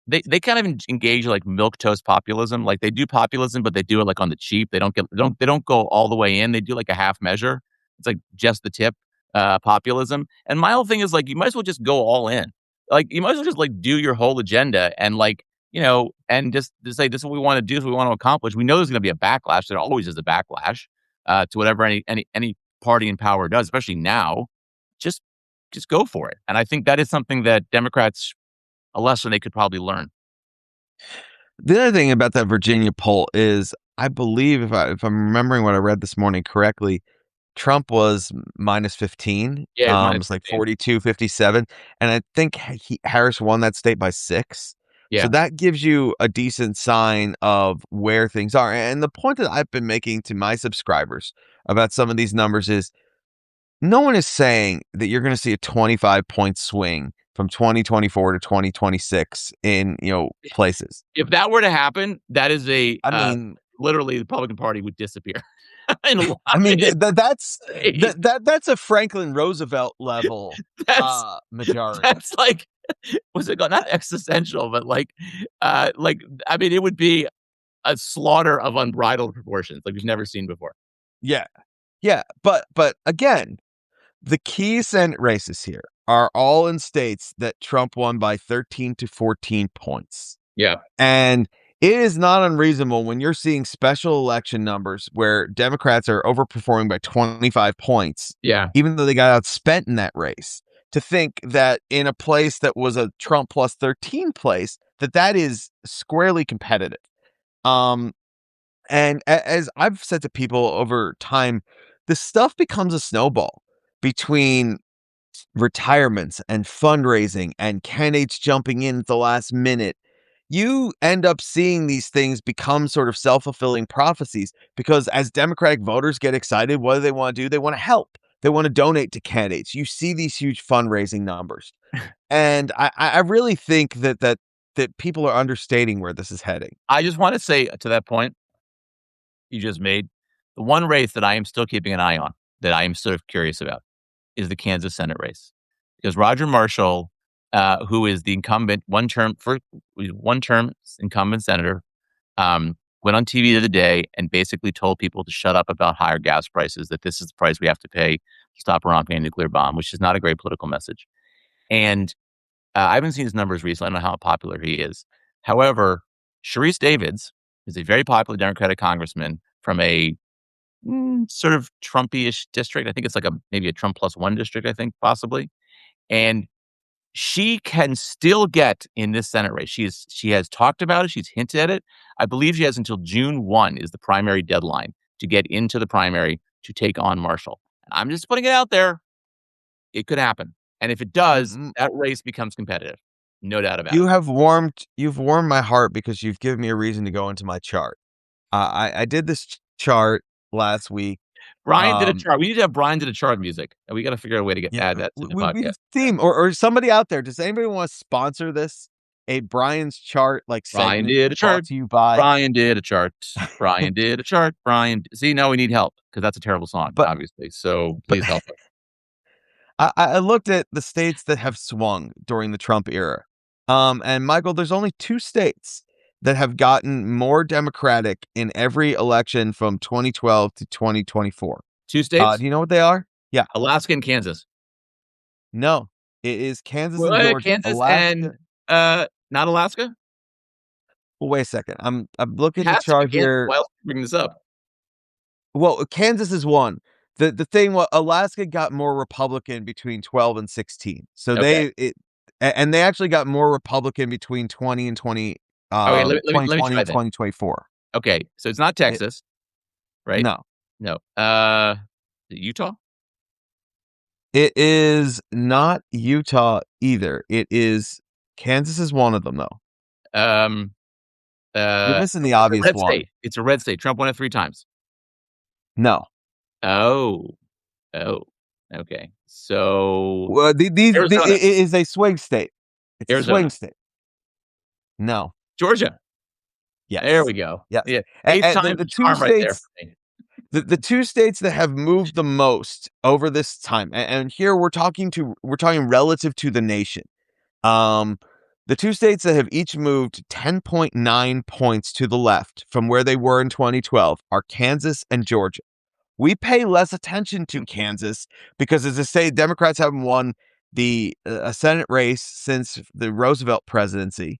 they kind of engage like milk toast populism. Like, they do populism, but they do it like on the cheap. They don't go all the way in. They do like a half measure. It's like just the tip populism. And my whole thing is, like, you might as well just go all in. Like, you might as well just like do your whole agenda and, like, and just say, this is what we want to do, this is what we want to accomplish. We know there's going to be a backlash. There always is a backlash to whatever any party in power does, especially now. Just just go for it. And I think that is something that Democrats, a lesson they could probably learn. the other thing about that Virginia poll is, I believe if I'm remembering what I read this morning correctly, Trump was minus 15. Yeah, it's minus It's like 15. 42-57, and I think Harris won that state by 6. So Yeah. that gives you a decent sign of where things are. And the point that I've been making to my subscribers about some of these numbers is, no one is saying that you're going to see a 25-point swing from 2024 to 2026 in places. If that were to happen, that is I mean, literally the Republican Party would disappear in a lot I mean in that's ways. that's a Franklin Roosevelt level That's majority. that's like what's it called? Not existential, but I mean, it would be a slaughter of unbridled proportions like we've never seen before. Yeah, yeah, but again, the key Senate races here are all in states that Trump won by 13 to 14 points. Yeah. And it is not unreasonable when you're seeing special election numbers where Democrats are overperforming by 25 points, Yeah. even though they got outspent in that race, to think that in a place that was a Trump plus 13 place, that is squarely competitive. And as I've said to people over time, this stuff becomes a snowball between retirements and fundraising and candidates jumping in at the last minute. You end up seeing these things become sort of self-fulfilling prophecies because as Democratic voters get excited, what do? They want to help. They want to donate to candidates. You see these huge fundraising numbers. And I really think that people are understating where this is heading. I just want to say to that point you just made, the one race that I am still keeping an eye on, that I am sort of curious about, is the Kansas Senate race. Because Roger Marshall, who is the incumbent one-term incumbent senator, went on TV the other day and basically told people to shut up about higher gas prices, that this is the price we have to pay to stop Iran from a nuclear bomb, which is not a great political message. And I haven't seen his numbers recently. I don't know how popular he is. However, Sharice Davids is a very popular Democratic congressman from a sort of Trumpy-ish district. I think it's like maybe a Trump plus one district, I think, possibly. And she can still get in this Senate race. She has talked about it. She's hinted at it. I believe she has until June 1 is the primary deadline to get into the primary to take on Marshall. I'm just putting it out there. It could happen. And if it does, that race becomes competitive. No doubt about it. You've warmed my heart because you've given me a reason to go into my chart. I did this chart last week. Brian did a chart. We need to have Brian did a chart music. And we got to figure out a way to add that to the podcast. Theme or somebody out there. Does anybody want to sponsor this? A Brian's chart, like Brian did a chart. To you by Brian did a chart. Brian did a chart. Brian. See, now we need help because that's a terrible song, obviously. So please help us. I looked at the states that have swung during the Trump era. And Michael, there's only 2 states that have gotten more Democratic in every election from 2012 to 2024. 2 states? Do you know what they are? Yeah. Alaska and Kansas. No, it is Kansas and Georgia. Kansas and not Alaska? Well, wait a second. I'm looking at the chart here. Why else bring this up? Well, Kansas is one. The thing was Alaska got more Republican between 12 and 16. So they actually got more Republican between 20 and 20 let me 2020 try and 2024. Okay, so it's not Texas, right? No. Utah? It is not Utah either. It is Kansas is one of them though. You're missing the obvious one. State. It's a red state. Trump won it 3 times. No. Oh. Okay. So it is a swing state. It's Arizona. A swing state. No. Georgia. Yeah. There we go. Yeah. And the 2 states. The 2 states that have moved the most over this time, and here we're talking relative to the nation. The 2 states that have each moved 10.9 points to the left from where they were in 2012 are Kansas and Georgia. We pay less attention to Kansas because, as I say, Democrats haven't won the Senate race since the Roosevelt presidency.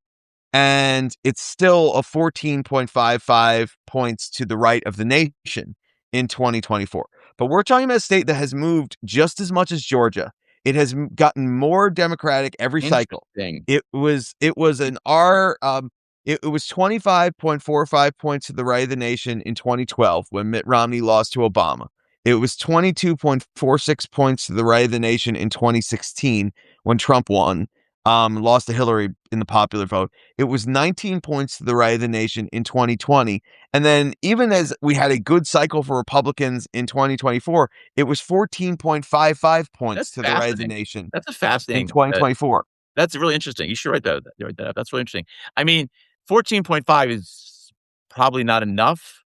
And it's still a 14.55 points to the right of the nation in 2024. But we're talking about a state that has moved just as much as Georgia. It has gotten more Democratic every cycle. It was 25.45 points to the right of the nation in 2012 when Mitt Romney lost to Obama. It was 22.46 points to the right of the nation in 2016 when Trump won. Lost to Hillary in the popular vote. It was 19 points to the right of the nation in 2020. And then even as we had a good cycle for Republicans in 2024, it was 14.55 points to the right of the nation. That's a fascinating in 2024. That's really interesting. You should write that up. That's really interesting. I mean, 14.5 is probably not enough,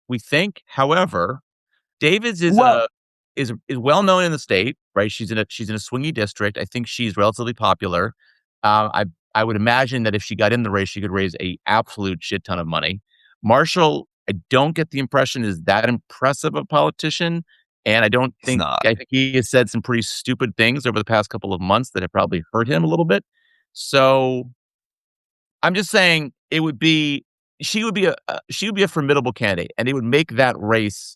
we think. However, David's Well, is well known in the state, right? She's in a swingy district. I think she's relatively popular. I would imagine that if she got in the race, she could raise a absolute shit ton of money. Marshall, I don't get the impression is that impressive a politician, and he's not. I think he has said some pretty stupid things over the past couple of months that have probably hurt him a little bit. So I'm just saying it would be she would be a formidable candidate, and it would make that race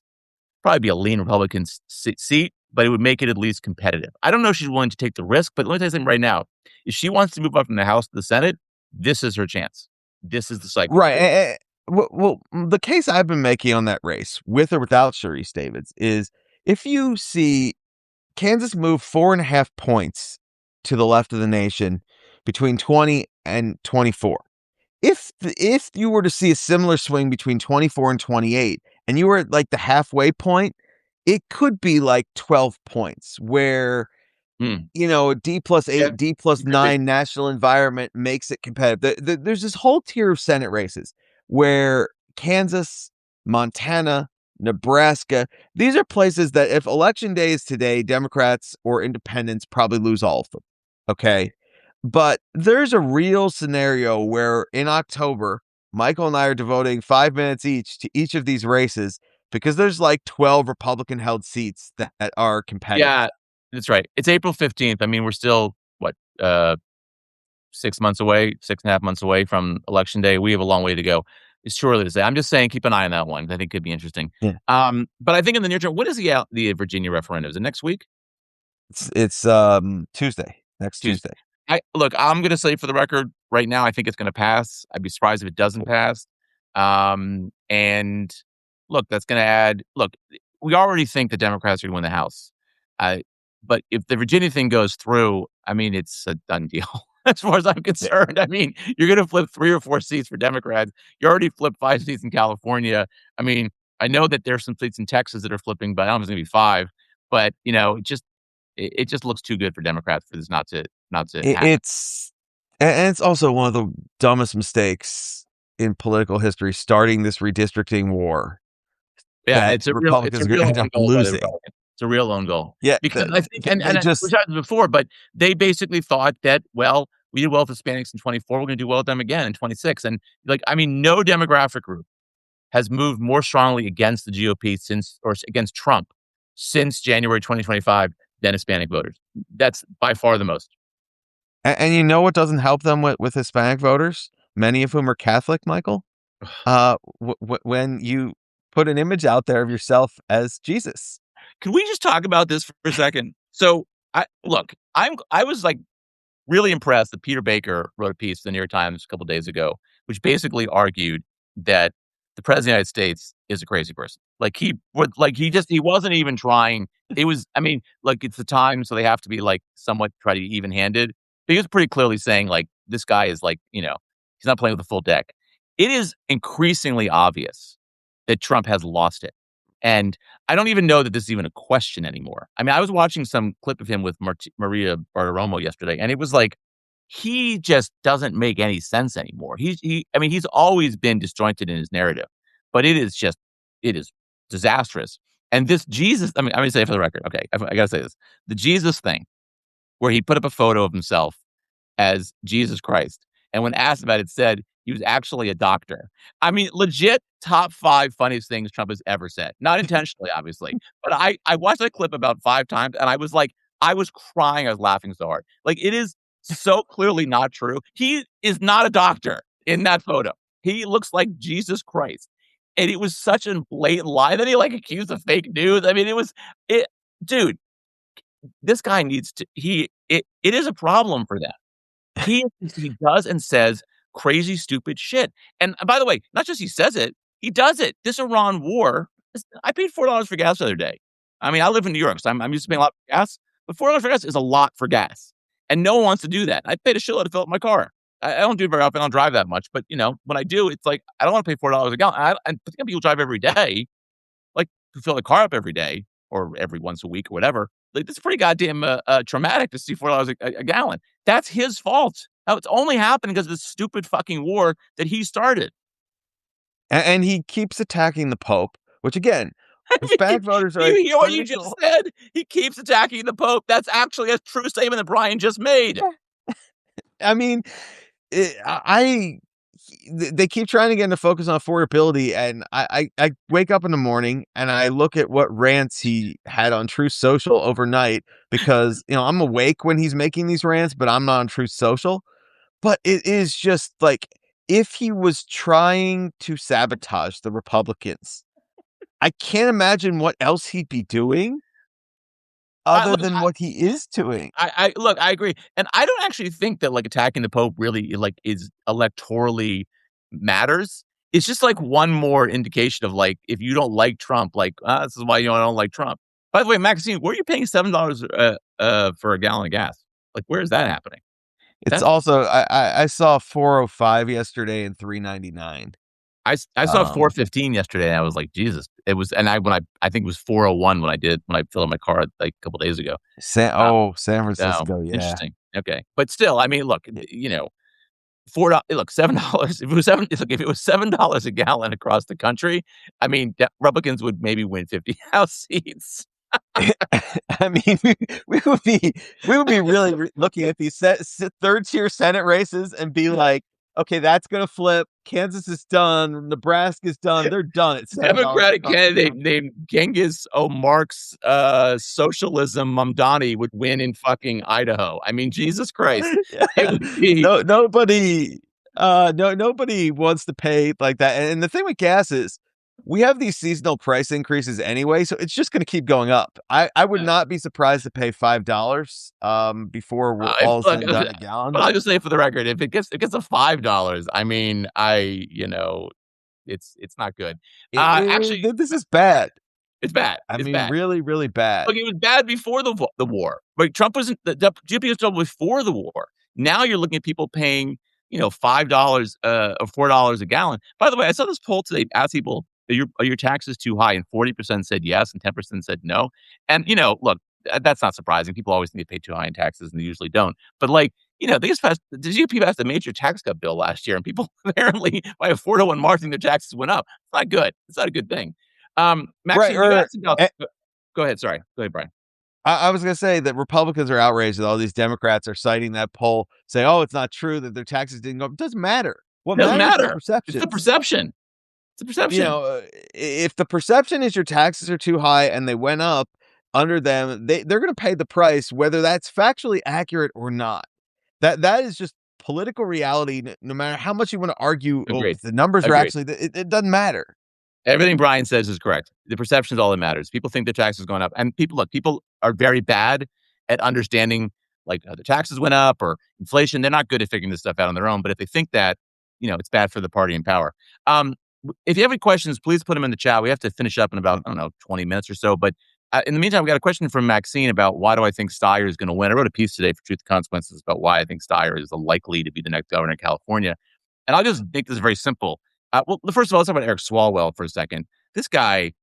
probably be a lean Republican seat, but it would make it at least competitive. I don't know if she's willing to take the risk, but let me tell you something right now. If she wants to move up from the House to the Senate, this is her chance. This is the cycle. Right. The case I've been making on that race, with or without Sharice Davids, is if you see Kansas move 4.5 points to the left of the nation between 20 and 24. If you were to see a similar swing between 24 and 28, and you were at like the halfway point, it could be like 12 points where Hmm. D plus Yeah, 8, D plus it could be. 9 national environment makes it competitive. There's this whole tier of Senate races where Kansas, Montana, Nebraska, these are places that if election day is today, Democrats or independents probably lose all of them. Okay. But there's a real scenario where in October, Michael and I are devoting 5 minutes each to each of these races because there's like 12 Republican held seats that are competitive. Yeah, that's right. It's April 15th. I mean, we're still what, 6 months away, 6.5 months away from election day. We have a long way to go. It's too early to say. I'm just saying keep an eye on that one. I think it could be interesting. Yeah. But I think in the near term, what is the Virginia referendum? Is it next week? It's Tuesday, next Tuesday. Tuesday. I'm gonna say for the record right now, I think it's gonna pass. I'd be surprised if it doesn't pass. And look, that's gonna add look, we already think the Democrats are gonna win the House. I but if the Virginia thing goes through, I mean, it's a done deal as far as I'm concerned. I mean, you're gonna flip 3 or 4 seats for Democrats. You already flipped 5 seats in California. I mean, I know that there's some seats in Texas that are flipping, but I don't know if it's gonna be 5. But, it just looks too good for Democrats for this not to It, happen. it's and it's also one of the dumbest mistakes in political history, starting this redistricting war Yeah, that it's Republicans a are going real to end own up goal by the losing. Republicans. It's a real own goal. Yeah, Because I think they we just talked before, but they basically thought that, well, we did well with Hispanics in '24, we're gonna do well with them again in '26, and, like, I mean, no demographic group has moved more strongly against the GOP against Trump since January 2025 than Hispanic voters. That's by far the most. and you know what doesn't help them with Hispanic voters, many of whom are Catholic, Michael. When you put an image out there of yourself as Jesus. Can we just talk about this for a second? So, I was, like, really impressed that Peter Baker wrote a piece in the New York Times a couple days ago, which basically argued that the president of the United States is a crazy person. He wasn't even trying. It was, I mean, like, it's the time, so they have to be, like, somewhat try to be even-handed. But he was pretty clearly saying, like, this guy is like, he's not playing with a full deck. It is increasingly obvious that Trump has lost it. And I don't even know that this is even a question anymore. I mean, I was watching some clip of him with Maria Bartiromo yesterday, and it was like, he just doesn't make any sense anymore. I mean, he's always been disjointed in his narrative, but it is disastrous. And this Jesus, I mean, I'm gonna say it for the record. Okay, I gotta say this. The Jesus thing, where he put up a photo of himself as Jesus Christ. And when asked about it, said he was actually a doctor. I mean, legit top 5 funniest things Trump has ever said. Not intentionally, obviously, but I watched that clip about 5 times, and I was like, I was crying, I was laughing so hard. Like, it is so clearly not true. He is not a doctor in that photo. He looks like Jesus Christ. And it was such a blatant lie that he, like, accused of fake news. I mean, it dude, this guy needs to it is a problem for them. He does and says crazy, stupid shit. And by the way, not just he says it, he does it. This Iran war, I paid $4 for gas the other day. I mean, I live in New York, so I'm used to paying a lot for gas, but $4 for gas is a lot for gas, and no one wants to do that. I paid a shitload to fill up my car. I don't do it very often. I don't drive that much, but, when I do, it's like, I don't wanna pay $4 a gallon. And people drive every day, like, who fill the car up every day or every once a week or whatever. Like, that's pretty goddamn, traumatic to see $4 a gallon. That's his fault. Now, it's only happening because of this stupid fucking war that he started. And he keeps attacking the Pope, which again, Hispanic voters are a You hear what you just critical. said? He keeps attacking the Pope. That's actually a true statement that Brian just made. I mean, they keep trying to get into focus on affordability, and I wake up in the morning and I look at what rants he had on Truth Social overnight because I'm awake when he's making these rants, but I'm not on Truth Social. But it is just like if he was trying to sabotage the Republicans, I can't imagine what else he'd be doing other Look, than what he is doing. I look, I agree, and I don't actually think that, like, attacking the Pope really, like, is electorally matters. It's just, like, one more indication of, like, if you don't like Trump, like, this is why you don't like Trump." By the way, Maxine, where are you paying $7, for a gallon of gas? Like, where is that happening? It's That's also I saw 405 yesterday and 399. I saw Um, 415 yesterday, and I was like, "Jesus." It was and I think it was 401 when I filled up my car, like, a couple days ago. Um, San oh, Francisco, yeah. interesting. Okay. But still, I mean, look, look, $7 if it was 7 look, if it was $7 a gallon across the country, I mean, Republicans would maybe win 50 House seats. I mean, we would be really looking at these third tier Senate races and be like, okay, that's gonna flip. Kansas is done. Nebraska's done. They're done at $7 Democratic across the candidate board. named Genghis O'Mark's, Socialism Mamdani would win in fucking Idaho. I mean, Jesus Christ. It would be No, nobody wants to pay like that. And the thing with gas is we have these seasonal price increases anyway, so it's just going to keep going up. I would not be surprised to pay $5 before we're if all said look, and done a gallon. but I'll just say for the record, if it gets to $5, I mean, it's not good. Actually, This is bad. it's bad. I It's mean, bad. really, really bad. Look, it was bad before the war. Like, Trump wasn't the GOP was trouble before the war. Now you're looking at people paying, $5, or $4 a gallon. By the way, I saw this poll today, asked people, "Are your taxes too high?" And 40% said yes, and 10% said no. And, look, that's not surprising. People always think they pay too high in taxes, and they usually don't. But, like, the GOP passed a major tax cut bill last year, and people apparently, by a 4-to-1 margin, their taxes went up. It's not good. It's not a good thing. Right. Maxine, you asked about go ahead, sorry. Go ahead, Brian. I was going to say that Republicans are outraged that all these Democrats are citing that poll, saying, "Oh, it's not true that their taxes didn't go up." It doesn't matter. What It doesn't matters is matter. It's the perceptions. perception. It's the perception. If the perception is your taxes are too high and they went up under them, they're going to pay the price, whether that's factually accurate or not. That is just political reality. No matter how much you want to argue, oh, Agreed. if the numbers are Agreed. actually, it doesn't matter. Everything Brian says is correct. The perception is all that matters. People think their taxes going up, and people are very bad at understanding, like, how the taxes went up or inflation. They're not good at figuring this stuff out on their own. But if they think that, it's bad for the party in power. If you have any questions, please put them in the chat. We have to finish up in about, I don't know, 20 minutes or so. But in the meantime, we got a question from Maxine about why do I think Steyer is going to win. I wrote a piece today for Truth and Consequences about why I think Steyer is likely to be the next governor of California. And I'll just make this very simple. Well, first of all, let's talk about Eric Swalwell for a second. This guy,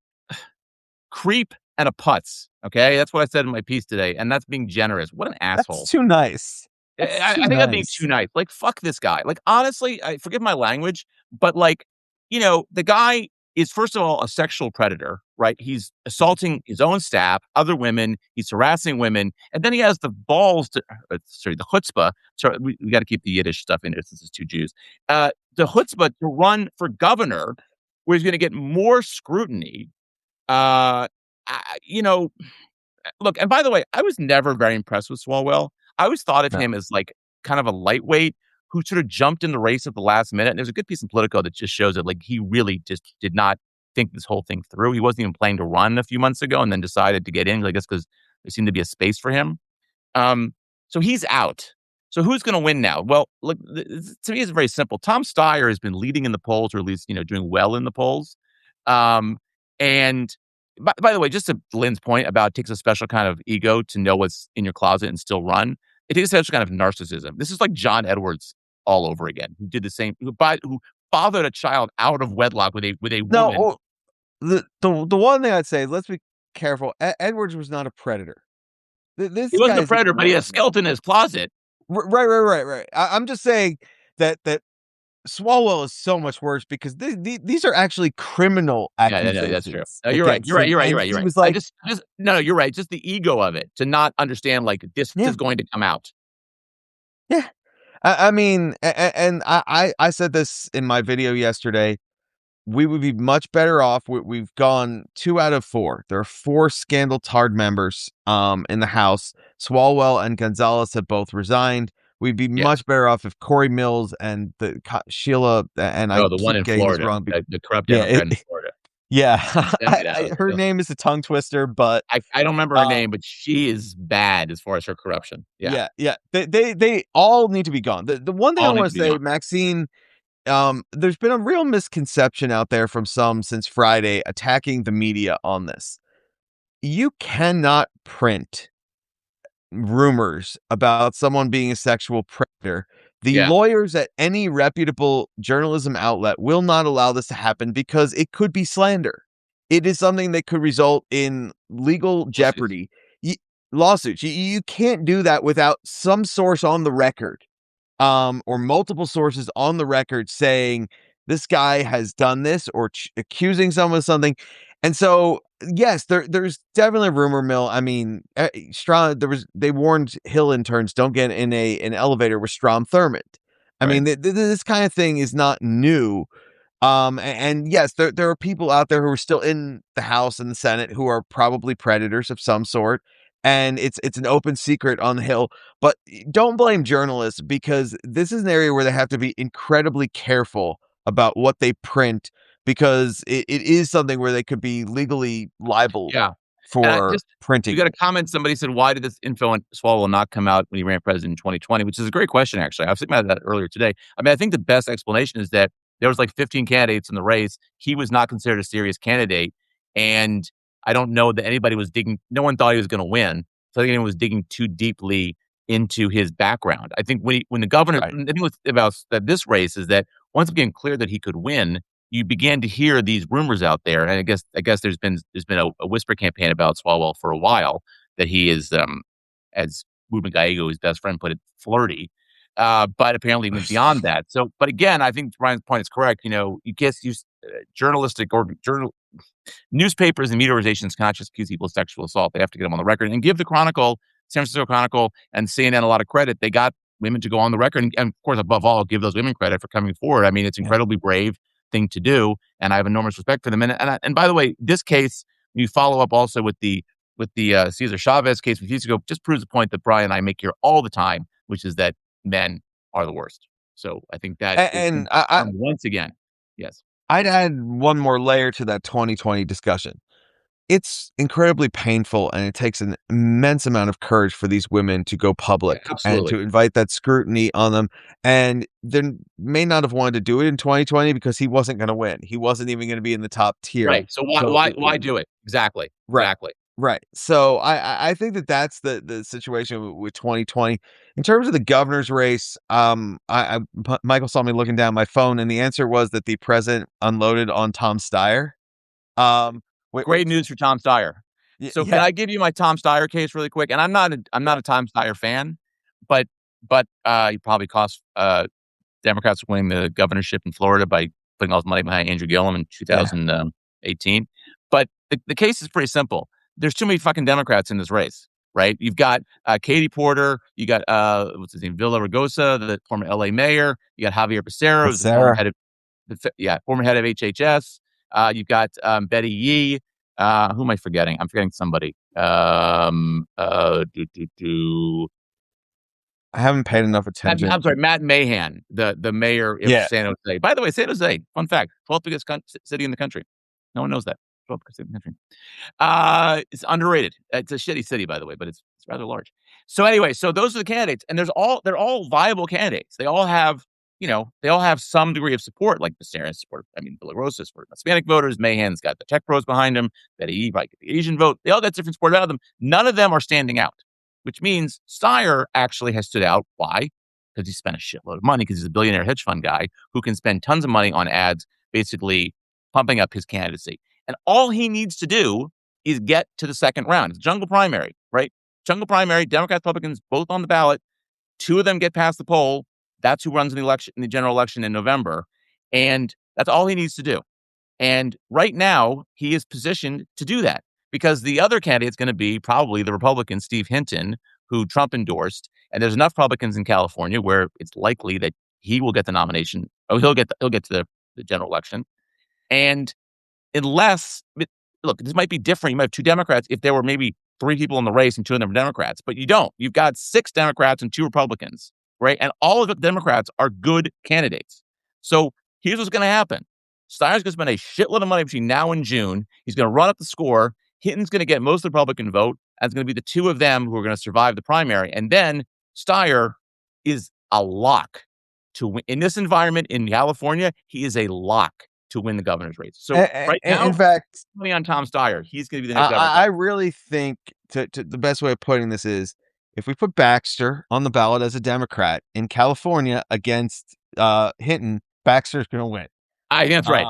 creep and a putz. Okay, that's what I said in my piece today, and that's being generous. What an That's asshole! too nice. I, That's I too I think I'm being nice. too nice. Like, fuck this guy. Like, honestly, I forgive my language, but, like, the guy is, first of all, a sexual predator, right? He's assaulting his own staff, other women. He's harassing women, and then he has the balls to, the chutzpah. Sorry, we got to keep the Yiddish stuff in there since it's two Jews. The chutzpah to run for governor, where he's going to get more scrutiny. Uh, Look, and by the way, I was never very impressed with Swalwell. I always thought of No. him as, like, kind of a lightweight who sort of jumped in the race at the last minute. And there's a good piece in Politico that just shows that, like, he really just did not think this whole thing through. He wasn't even planning to run a few months ago and then decided to get in, I guess, because there seemed to be a space for him. So he's out. So who's going to win now? Well, look, to me, it's very simple. Tom Steyer has been leading in the polls, or at least, doing well in the polls. Um, and by the way, just to Lynn's point about it takes a special kind of ego to know what's in your closet and still run. It takes a special kind of narcissism. This is like John Edwards all over again, who did the same, who fathered a child out of wedlock with a No, woman. the one thing I'd say, let's be careful. Edwards was not a predator. He This wasn't guy a is a predator, but he had a nightmare. skeleton in his closet. Right. I'm just saying that Swalwell is so much worse because these are actually criminal Yeah, no, that's true. accusations No, you're right. against him, and You're he right. was I like, just no, you're right. Just the ego of it to not understand like this yeah, is going to come out. yeah. I mean, and I said this in my video yesterday. We would be much better off. We've gone 2 out of 4. There are 4 scandal tarred members in the House. Swalwell and Gonzalez have both resigned. We'd be Yeah. much better off if Corey Mills and Sheila, and I Oh, the one keep in getting this Florida, wrong. the corrupt Yeah, Democrat in Florida. yeah. Send me that. Her name is a tongue twister, but I don't remember her uh, name, but she is bad as far as her corruption. Yeah. yeah. They all need to be gone. The one thing I All need want to to be say, gone. Maxine, there's been a real misconception out there from some since Friday attacking the media on this. You cannot print rumors about someone being a sexual predator. The Yeah. lawyers at any reputable journalism outlet will not allow this to happen because it could be slander. It is something that could result in legal Lawsuits. jeopardy. Y- Lawsuits. You can't do that without some source on the record, or multiple sources on the record saying this guy has done this or accusing someone of something. And so, yes, there's definitely a rumor mill. I mean, they warned Hill interns don't get in an elevator with Strom Thurmond. I Right. mean, this kind of thing is not new. And yes, there are people out there who are still in the House and the Senate who are probably predators of some sort, and it's an open secret on the Hill. But don't blame journalists because this is an area where they have to be incredibly careful about what they print because it is something where they could be legally liable Yeah. And I for just we printing got a it. comment. Somebody said, "Why did this info on Swalwell not come out when he ran president in 2020?" Which is a great question, actually. I was thinking about that earlier today. I mean, I think the best explanation is that there was like 15 candidates in the race. He was not considered a serious candidate, and I don't know that anybody was digging. No one thought he was going to win. So I think anyone was digging too deeply into his background. I think when the governor, Right. the thing with about this race is that once it became clear that he could win, you began to hear these rumors out there, and I guess there's been a whisper campaign about Swalwell for a while that he is, as Ruben Gallego, his best friend, put it, flirty. But apparently he went beyond that. So, but again, I think Ryan's point is correct. You know, you guess use journalistic or newspapers and media organizations cannot just accuse people of sexual assault. They have to get them on the record and give the Chronicle, San Francisco Chronicle, and CNN a lot of credit. They got women to go on the record, and of course, above all, give those women credit for coming forward. I mean, it's Yeah. incredibly brave thing to do, and I have enormous respect for them. And by the way, this case, you follow up also with the Cesar Chavez case with Fusco, just proves the point that Brian and I make here all the time, which is that men are the worst. So I think that is And confirmed once again. Yes. I'd add one more layer to that 2020 discussion. It's incredibly painful, and it takes an immense amount of courage for these women to go Yeah, public and absolutely. to invite that scrutiny on them. And they may not have wanted to do it in 2020 because he wasn't going to win. He wasn't even going to be in the top tier. Right. So why So, why why do it? Exactly. right, Exactly. right. So I think that's the situation with 2020. In terms of the governor's race, Michael saw me looking down my phone, and the answer was that the president unloaded on Tom Steyer. Um, Great news for Tom Steyer. So can yeah, I give you my Tom Steyer case really quick? And I'm yeah, not a Tom Steyer fan, but he probably cost Democrats winning the governorship in Florida by putting all his money behind Andrew Gillum in yeah. 2018. But the case is pretty simple. There's too many fucking Democrats in this race, right? You've got Katie Porter, you got what's his name, Villa Ragosa, the former LA mayor. You got Javier Becerra, But who's the former Sarah, head of former head of HHS. You've got Betty Yee. Who am I forgetting? I'm forgetting somebody. I haven't paid enough attention. I'm sorry, Matt Mahan, the mayor of Yeah, San Jose. By the way, San Jose, fun fact, 12th biggest city in the country. No one knows that. 12th biggest city in the country. It's underrated. It's a shitty city, by the way, but it's rather large. So anyway, so those are the candidates, and they're all viable candidates. They all have, they all have some degree of support, like Becerra support. I mean, Villarosa support Hispanic voters. Mahan's got the tech pros behind him. Betty E, like the Asian vote. They all got different support out of them. None of them are standing out, which means Steyer actually has stood out. Why? Because he spent a shitload of money because he's a billionaire hedge fund guy who can spend tons of money on ads, basically pumping up his candidacy. And all he needs to do is get to the second round. It's jungle primary, right? jungle primary, Democrats, Republicans, both on the ballot. Two of them get past the poll. That's who runs in the election, in the general election in November. And that's all he needs to do. And right now, he is positioned to do that because the other candidate is going to be probably the Republican, Steve Hinton, who Trump endorsed. And there's enough Republicans in California where it's likely that he will get the nomination. Oh, he'll get to the general election. And unless, look, this might be different. You might have two Democrats if there were maybe three people in the race and two of them are Democrats, but you don't. You've got six Democrats and two Republicans, right? And all of the Democrats are good candidates. So here's what's going to happen. Steyer's going to spend a shitload of money between now and June. He's going to run up the score. Hinton's going to get most of the Republican vote. And it's going to be the two of them who are going to survive the primary. And then Steyer is a lock to win. In this environment in California, he is a lock to win the governor's race. So right now, in fact, money on Tom Steyer. He's going to be the next governor. I really think to the best way of putting this is if we put Baxter on the ballot as a Democrat in California against Hinton, Baxter's going to win. I think that's right.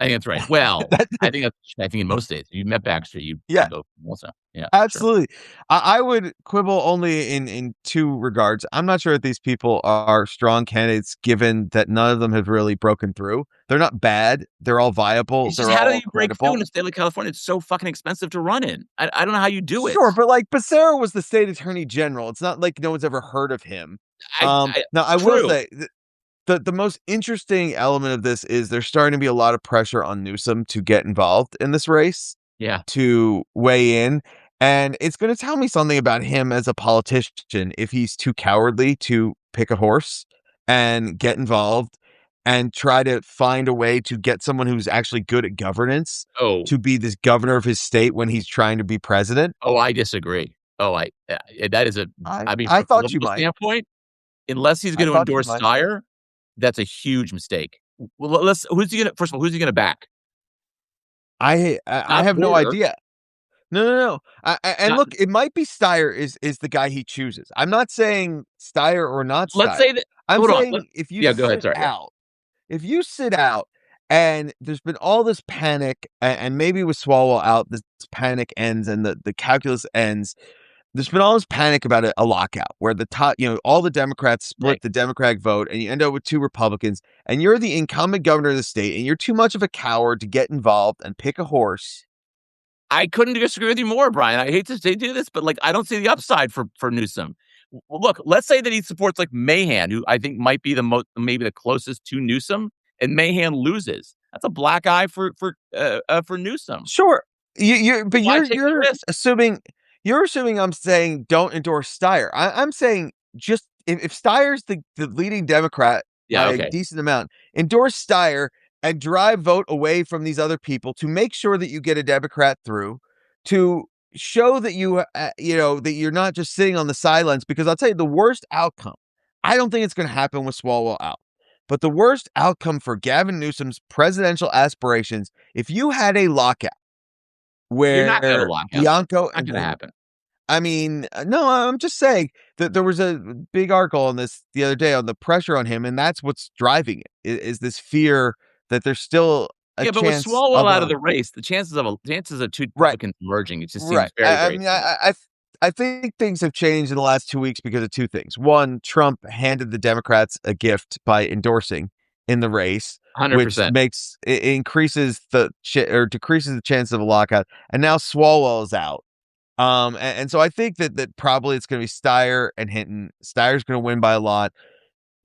I think that's right. Well, I think in most states, you met Baxter, you go also. Yeah, absolutely. Sure. I would quibble only in two regards. I'm not sure that these people are strong candidates, given that none of them have really broken through. They're not bad. They're all viable. It's just, how do you break through in a state like California? It's so fucking expensive to run in. I don't know how you do it. Sure, but like Becerra was the state attorney general. It's not like no one's ever heard of him. Now, I will say the most interesting element of this is there's starting to be a lot of pressure on Newsom to get involved in this race. Yeah. To weigh in. And it's going to tell me something about him as a politician if he's too cowardly to pick a horse and get involved and try to find a way to get someone who's actually good at governance to be this governor of his state when he's trying to be president. Oh, I disagree. That is I thought you might. Standpoint, unless he's going to endorse Steyer, that's a huge mistake. Well, who's he going to back? I have no idea. No. Look, it might be Steyer is the guy he chooses. I'm not saying Steyer or not Steyer. Let's say that. I'm saying if you if you sit out and there's been all this panic and maybe with Swalwell out, this panic ends and the calculus ends. There's been all this panic about a lockout where the top, all the Democrats split the Democratic vote and you end up with two Republicans and you're the incumbent governor of the state and you're too much of a coward to get involved and pick a horse. I couldn't disagree with you more, Brian. I hate to do this, but I don't see the upside for Newsom. Look, let's say that he supports Mahan, who I think might be maybe the closest to Newsom, and Mahan loses. That's a black eye for Newsom. Sure, you're assuming I'm saying don't endorse Steyer. I'm saying just if Steyer's the leading Democrat by a decent amount, endorse Steyer and drive vote away from these other people to make sure that you get a Democrat through, to show that that you're not just sitting on the sidelines. Because I'll tell you, the worst outcome, I don't think it's going to happen with Swalwell out, but the worst outcome for Gavin Newsom's presidential aspirations, if you had a lockout where you're not going to lock Bianco not going to happen. I mean, no, I'm just saying that there was a big article on this the other day on the pressure on him, and that's what's driving it is this fear that there's still a chance. But with Swalwell out of the race, the chances of two Republicans merging, it just seems very. I mean, I think things have changed in the last 2 weeks because of two things. One, Trump handed the Democrats a gift by endorsing in the race, 100%. which increases or decreases the chance of a lockout. And now Swalwell is out. And so I think that probably it's going to be Steyer and Hinton. Steyer's going to win by a lot.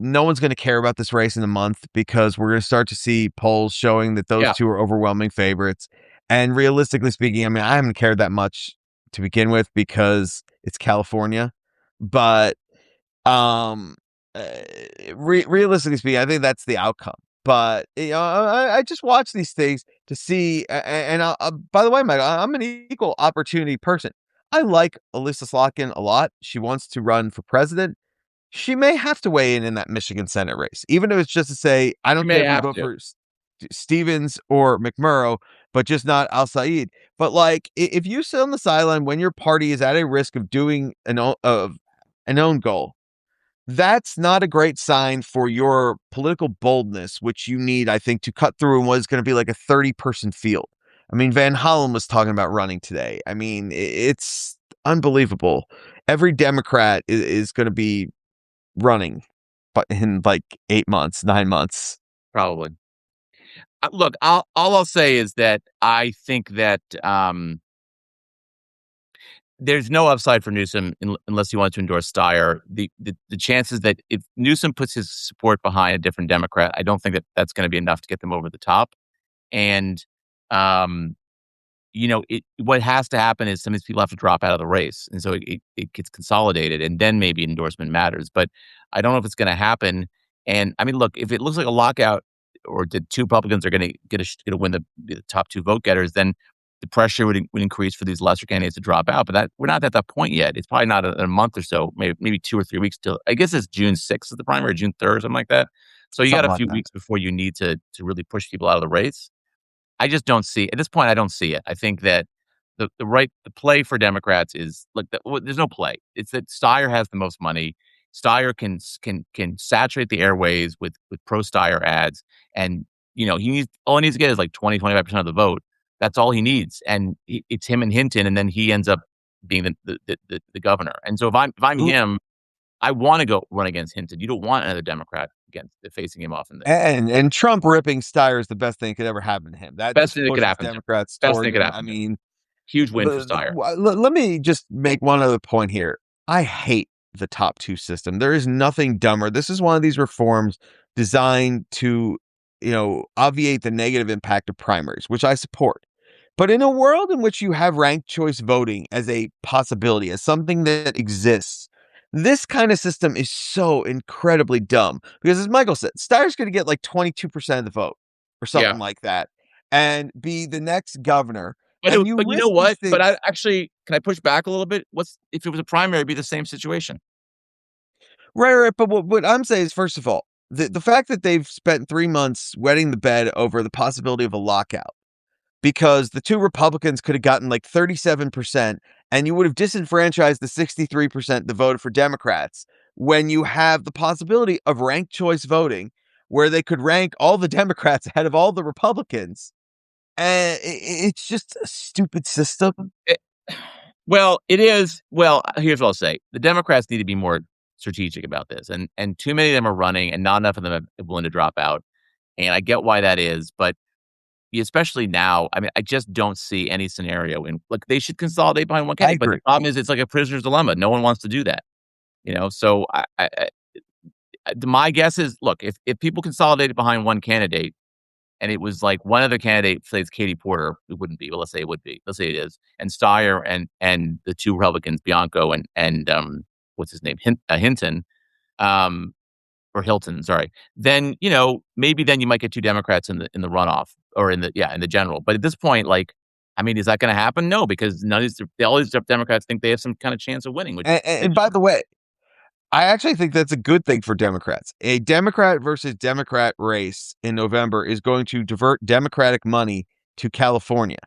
No one's going to care about this race in a month because we're going to start to see polls showing that those two are overwhelming favorites. And realistically speaking, I mean, I haven't cared that much to begin with because it's California. But realistically speaking, I think that's the outcome. But I just watch these things to see. And by the way, Michael, I'm an equal opportunity person. I like Elissa Slotkin a lot. She wants to run for president. She may have to weigh in that Michigan Senate race, even if it's just to say, I don't care if you vote for Stevens or McMurrow, but just not Al-Said. But if you sit on the sideline when your party is at a risk of doing an own goal, that's not a great sign for your political boldness, which you need, I think, to cut through in what is going to be like a 30-person field. I mean, Van Hollen was talking about running today. I mean, it's unbelievable. Every Democrat is going to be running, but in like 8 months, 9 months. Probably. Look, all I'll say is that I think that there's no upside for Newsom unless he wants to endorse Steyer. The chances that if Newsom puts his support behind a different Democrat, I don't think that that's going to be enough to get them over the top. And um, what has to happen is some of these people have to drop out of the race, and so it gets consolidated, and then maybe endorsement matters. But I don't know if it's going to happen. And I mean, look, if it looks like a lockout, or the two Republicans are going to win the top two vote getters, then the pressure would increase for these lesser candidates to drop out. But we're not at that point yet. It's probably not in a month or so, maybe 2 or 3 weeks till. I guess it's June 6th is the primary, June 3rd, something like that. So you got Something a like few that. weeks before you need to really push people out of the race. I just don't see at this point. I don't see it. I think that the play for Democrats is look. There's no play. It's that Steyer has the most money. Steyer can saturate the airways with pro Steyer ads, and all he needs to get is like 20-25% of the vote. That's all he needs, and it's him and Hinton, and then he ends up being the governor. And so if I'm Ooh, him, I want to go run against Hinton. You don't want another Democrat against facing him off in the and Trump ripping Steyer is the best thing that could ever happen to him. That best just thing that could pushes happen to him. Democrats Best toward thing that could him. I happen to him. mean, Huge win for Steyer. let me just make one other point here. I hate the top two system. There is nothing dumber. This is one of these reforms designed to, obviate the negative impact of primaries, which I support. But in a world in which you have ranked choice voting as a possibility, as something that exists, this kind of system is so incredibly dumb. Because as Michael said, Steyer's going to get like 22% of the vote or Yeah. something like that and be the next governor. But And you but you know risk these what? But things. I actually can I push back a little bit? What's if it was a primary, it'd be the same situation. Right, right. But what I'm saying is, first of all, the fact that they've spent 3 months wetting the bed over the possibility of a lockout because the two Republicans could have gotten like 37%, and you would have disenfranchised the 63% that voted for Democrats when you have the possibility of ranked choice voting where they could rank all the Democrats ahead of all the Republicans. And it's just a stupid system. It well, it is well, here's what I'll say. The Democrats need to be more strategic about this, and too many of them are running, and not enough of them are willing to drop out, and I get why that is, but especially now, I mean, I just don't see any scenario like, they should consolidate behind one I candidate, but the agree. problem is it's like a prisoner's dilemma. No one wants to do that, So my guess is, look, if people consolidated behind one candidate and it was like one other candidate, say it's Katie Porter, it wouldn't be, but let's say it would be. Let's say it is, and Steyer and the two Republicans, Bianco and what's his name, Hinton, um, or Hilton, sorry. Then maybe then you might get two Democrats in the runoff or in the general. But at this point, like, I mean, is that going to happen? No, because none of all these Democrats think they have some kind of chance of winning, which they And by don't. the way, I actually think that's a good thing for Democrats. A Democrat versus Democrat race in November is going to divert Democratic money to California.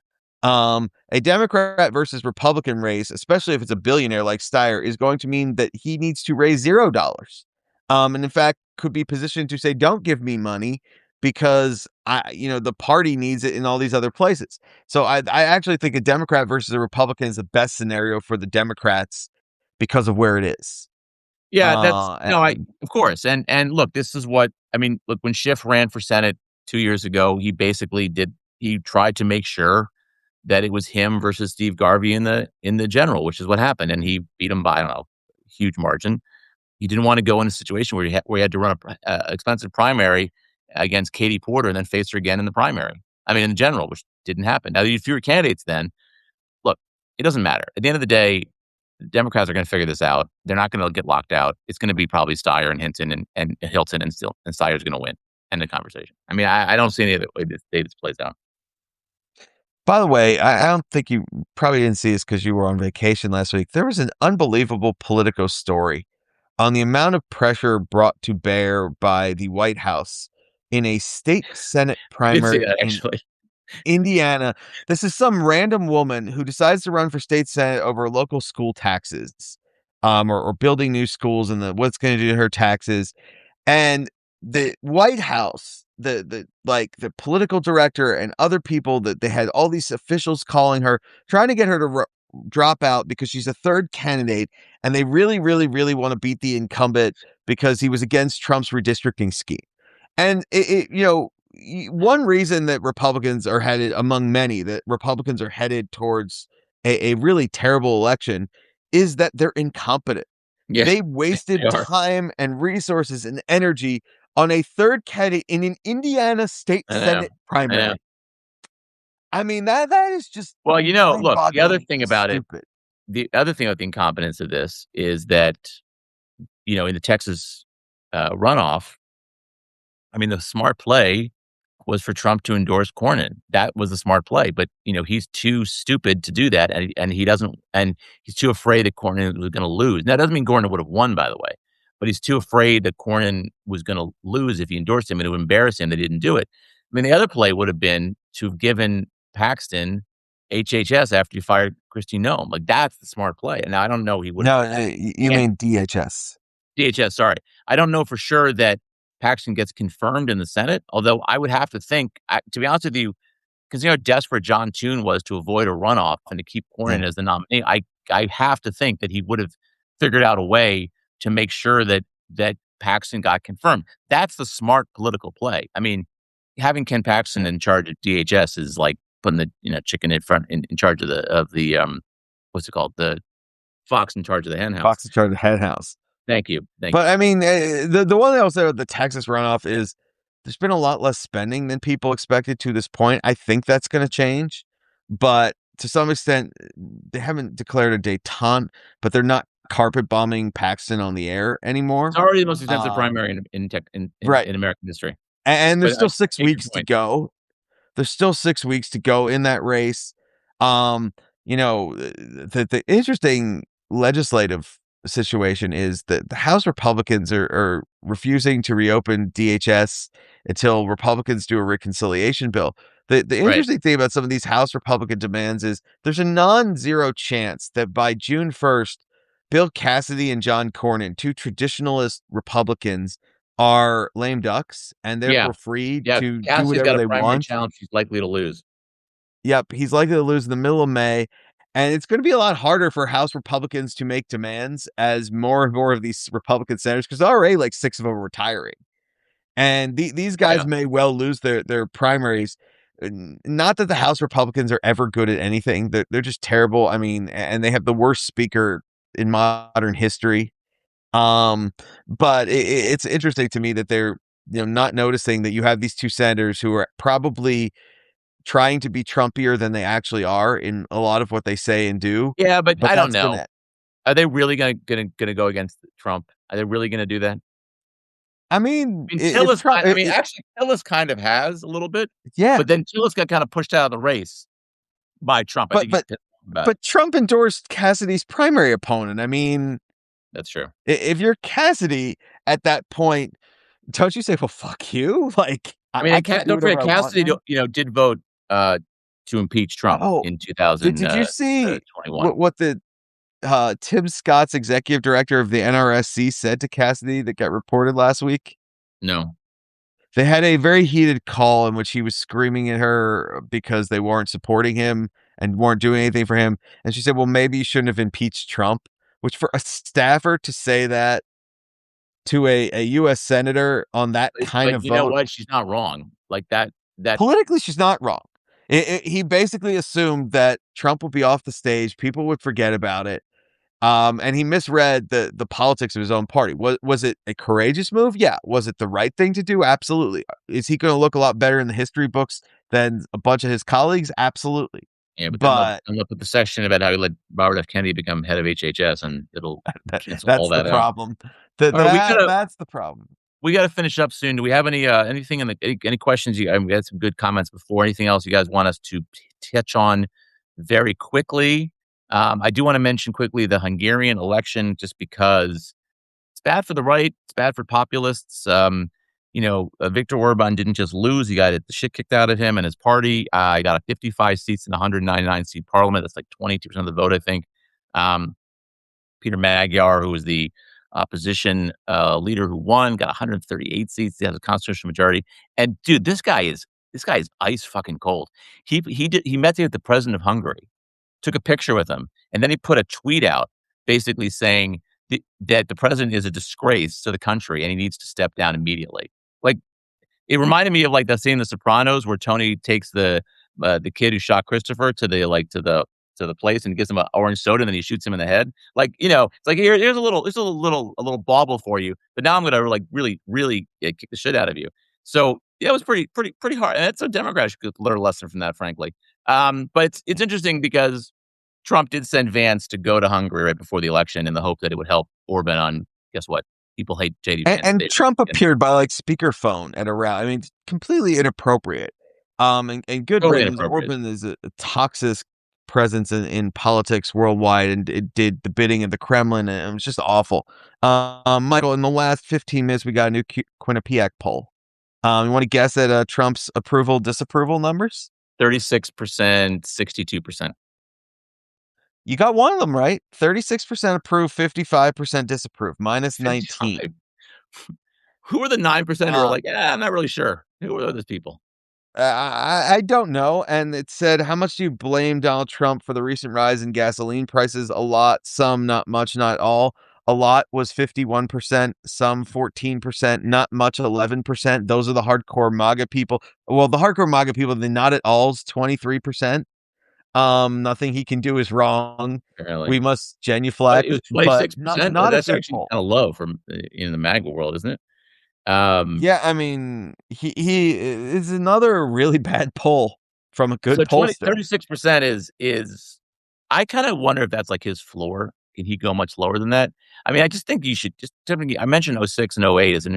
A Democrat versus Republican race, especially if it's a billionaire like Steyer, is going to mean that he needs to raise $0. And in fact, could be positioned to say, "Don't give me money because the party needs it in all these other places." So I actually think a Democrat versus a Republican is the best scenario for the Democrats because of where it is. Yeah, that's no, I And of course, and look, this is what I mean. Look, when Schiff ran for Senate 2 years ago, he basically did. He tried to make sure that it was him versus Steve Garvey in the general, which is what happened, and he beat him by I don't know, huge margin. He didn't want to go in a situation where he had to run a expensive primary against Katie Porter and then face her again in the primary. I mean, in the general, which didn't happen. Now, you have fewer candidates then. Look, it doesn't matter. At the end of the day, the Democrats are going to figure this out. They're not going to get locked out. It's going to be probably Steyer and Hinton and Hilton, and Steyer's going to win. End of conversation. I mean, I don't see any other way this plays out. by the way, I don't think you probably didn't see this because you were on vacation last week. There was an unbelievable Politico story on the amount of pressure brought to bear by the White House in a state Senate I did see primary that in actually. Indiana. This is some random woman who decides to run for state Senate over local school taxes, or building new schools and what's going to do to her taxes. And the White House, the political director and other people that they had all these officials calling her, trying to get her to drop out because she's a third candidate, and they really, really, really want to beat the incumbent because he was against Trump's redistricting scheme. And one reason that Republicans are headed, among many, that Republicans are headed towards a really terrible election is that they're incompetent. Yeah, They they wasted are. time and resources and energy on a third candidate in an Indiana state I know. Senate I know. primary. I mean, that is just Well, look, mind-bogglingly stupid. the other thing about the incompetence of this is that, in the Texas, runoff, I mean, the smart play was for Trump to endorse Cornyn. That was the smart play, but, he's too stupid to do that, and he doesn't, and he's too afraid that Cornyn was gonna lose. Now, that doesn't mean Cornyn would have won, by the way, but he's too afraid that Cornyn was gonna lose if he endorsed him, and it would embarrass him that he didn't do it. I mean, the other play would have been to have given Paxton HHS after you fired Kristi Noem. Like, that's the smart play, and I don't know he would have No, you can't mean DHS. DHS, sorry. I don't know for sure that Paxton gets confirmed in the Senate, although I would have to think, to be honest with you, because how desperate John Toon was to avoid a runoff and to keep Yeah. Cornyn as the nominee, I have to think that he would have figured out a way to make sure that Paxton got confirmed. That's the smart political play. I mean, having Ken Paxton in charge of DHS is like putting the chicken in charge of the what's it called, the fox in charge of the hen house. Fox is charged the head house. Thank you. But I mean, the one thing I'll say with the Texas runoff is there's been a lot less spending than people expected to this point. I think that's going to change, but to some extent, they haven't declared a détente, but they're not carpet bombing Paxton on the air anymore. It's already the most expensive primary in tech Right. in American history. And there's But still I 6 take your weeks to point. go. There's still 6 weeks to go in that race. The interesting legislative situation is that the House Republicans are refusing to reopen DHS until Republicans do a reconciliation bill. The Right. interesting thing about some of these House Republican demands is there's a non-zero chance that by June 1st, Bill Cassidy and John Cornyn, two traditionalist Republicans, are lame ducks and Yeah. therefore free Yeah. to do Cassie's whatever got a they primary want. challenge she's likely to lose. Yep, he's likely to lose in the middle of May, and it's gonna be a lot harder for House Republicans to make demands as more and more of these Republican senators, because already like 6 of them are retiring. And these Oh, yeah. guys may well lose their primaries. Not that the House Republicans are ever good at anything. They're just terrible. I mean, and they have the worst speaker in modern history. But it's interesting to me that they're not noticing that you have these two senators who are probably trying to be Trumpier than they actually are in a lot of what they say and do. Yeah, but But I don't that's know. gonna Are they really gonna go against Trump? Are they really gonna do that? I mean, I mean, it's probably actually, Tillis kind of has a little bit, yeah, but then Tillis got kinda pushed out of the race by Trump. I but think he's but pissed off about it. but Trump endorsed Cassidy's primary opponent. I mean, That's true. if you're Cassidy at that point, don't you say, "Well, fuck you"? Like, I mean, I and can't do don't forget whatever I want Cassidy, now? did vote, to impeach Trump Oh, in did you see 2021. what the Tim Scott's executive director of the NRSC said to Cassidy that got reported last week? No. They had a very heated call in which he was screaming at her because they weren't supporting him and weren't doing anything for him. And she said, "Well, maybe you shouldn't have impeached Trump," which for a staffer to say that to a US senator on that kind But of you know vote, what? She's not wrong. Like, that politically, she's not wrong. He basically assumed that Trump would be off the stage, people would forget about it. And he misread the politics of his own party. Was it a courageous move? Yeah. Was it the right thing to do? Absolutely. Is he going to look a lot better in the history books than a bunch of his colleagues? Absolutely. Yeah, but But then they'll put the section about how he let Robert F. Kennedy become head of HHS, and it'll cancel all that's the that out. problem. That All right, that's the problem. we gotta finish up soon. Do we have anything any questions? We had some good comments before. Anything else you guys want us to touch on very quickly? I do want to mention quickly the Hungarian election, just because it's bad for the right, it's bad for populists. Viktor Orban didn't just lose; he got the shit kicked out of him and his party. He got a 55 seats in a 199 seat parliament. That's like 22% of the vote, I think. Um, Peter Magyar, who was the opposition leader who won, got 138 seats. He has a constitutional majority. And dude, this guy is ice fucking cold. He met with the president of Hungary, took a picture with him, and then he put a tweet out basically saying that the president is a disgrace to the country and he needs to step down immediately. Like, it reminded me of, like, that scene in The Sopranos where Tony takes the kid who shot Christopher to the place and gives him a orange soda, and then he shoots him in the head. Like, it's like, here's a little bauble for you, but now I'm gonna, like, really, really, kick the shit out of you." So, yeah, it was pretty hard, and that's a Democrats could learn a lesson from that, frankly. But it's interesting because Trump did send Vance to go to Hungary right before the election in the hope that it would help Orban on, guess what? People hate JD Vance. And Trump appeared by like speakerphone at a rally. I mean, completely inappropriate. And good Totally riddance. inappropriate. Orban is a toxic presence in politics worldwide, and it did the bidding of the Kremlin, and it was just awful. Michael, in the last 15 minutes, we got a new Quinnipiac poll. You want to guess at Trump's approval disapproval numbers? 36%, 62%. You got one of them right. 36% approve, 55% disapprove, minus 19. 55. Who are the 9% who are Uh, like, "I'm not really sure. Who are those people?" I don't know. And it said, how much do you blame Donald Trump for the recent rise in gasoline prices? A lot, some, not much, not all. A lot was 51%, some 14%, not much, 11%. Those are the hardcore MAGA people. Well, the hardcore MAGA people, the not at all's 23%. Nothing he can do is wrong. Apparently. We must But genuflect, it was but not 26%? not a That's good actually poll. kinda low from, in the MAGA world, isn't it? Um, Yeah, I mean, he is another really bad poll from a good so twenty pollster. 36% is I kinda wonder if that's, like, his floor. Can he go much lower than that? I mean, I just think you should just typically I mentioned '06 and '08 as an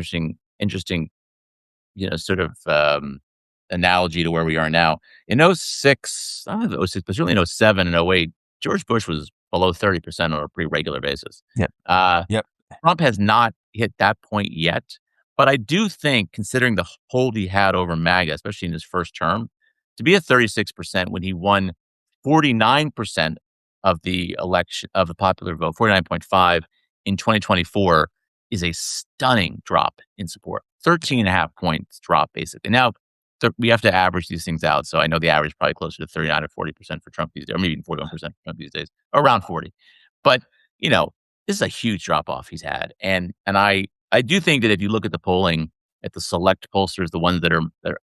interesting, sort of, analogy to where we are now. In '06, I don't know if '06, but certainly in '07 and '08, George Bush was below 30% on a pretty regular basis. Yep. Uh, Yep. Trump has not hit that point yet, but I do think considering the hold he had over MAGA, especially in his first term, to be at 36% when he won 49% of the popular vote, 49.5 in 2024 is a stunning drop in support. 13 and a half points drop, basically. Now, we have to average these things out. So I know the average is probably closer to 39 or 40% for Trump these days, or maybe even 41% for Trump these days, around 40. But, you know, this is a huge drop off he's had. And I do think that if you look at the polling at the select pollsters, the ones that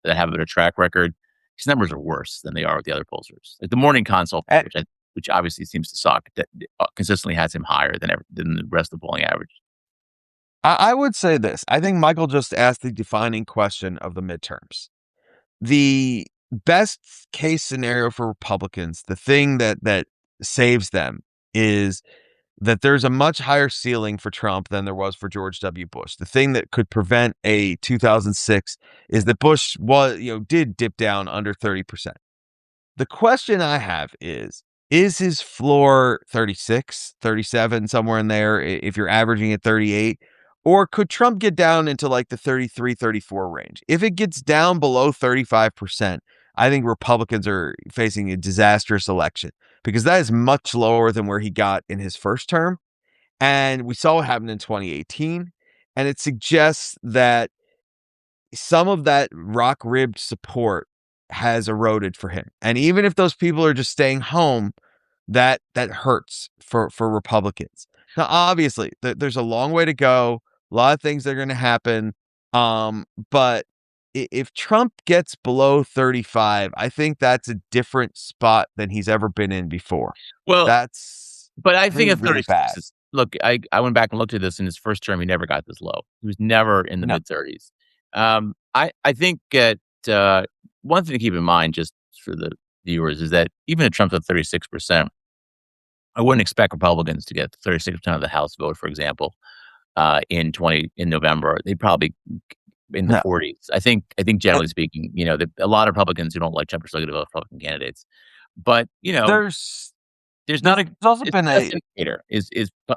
have a better track record, his numbers are worse than they are with the other pollsters. Like the morning consult, And which obviously seems to suck, that consistently has him higher than the rest of the polling average. I would say this. I think Michael just asked the defining question of the midterms. The best case scenario for Republicans, the thing that saves them is that there's a much higher ceiling for Trump than there was for George W. Bush. The thing that could prevent a 2006 is that Bush did dip down under 30%. The question I have is his floor 36, 37, somewhere in there, if you're averaging at 38? Or could Trump get down into like the 33, 34 range? If it gets down below 35%, I think Republicans are facing a disastrous election because that is much lower than where he got in his first term. And we saw what happened in 2018. And it suggests that some of that rock ribbed support has eroded for him. And even if those people are just staying home, that hurts for Republicans. Now, obviously, there's a long way to go. A lot of things that are going to happen. But if Trump gets below 35, I think that's a different spot than he's ever been in before. Well, That's but I think really, at really 36 bad. is look, I went back and looked at this in his first term, he never got this low. He was never in the No. mid-30s. I think that, one thing to keep in mind just for the viewers is that even at Trump's at 36%, I wouldn't expect Republicans to get 36% of the House vote, for example, in November. They'd probably in the No. 40s. I think generally speaking, that a lot of Republicans who don't like Trump are still gonna vote for Republican candidates. But, There's there's not a also it's been the best a indicator is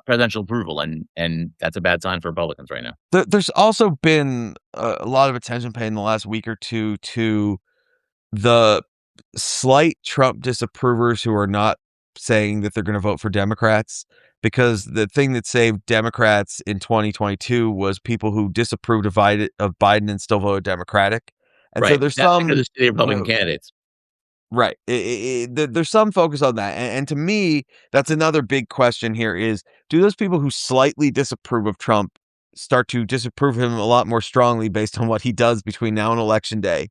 presidential approval, and that's a bad sign for Republicans right now. there's also been a lot of attention paid in the last week or two to the slight Trump disapprovers who are not saying that they're going to vote for Democrats, because the thing that saved Democrats in 2022 was people who disapproved of Biden and still voted Democratic. And so Right. there's That's because some, it's the you Republican know, candidates. Right. There's some focus on that. And to me, that's another big question here is, do those people who slightly disapprove of Trump start to disapprove of him a lot more strongly based on what he does between now and election day?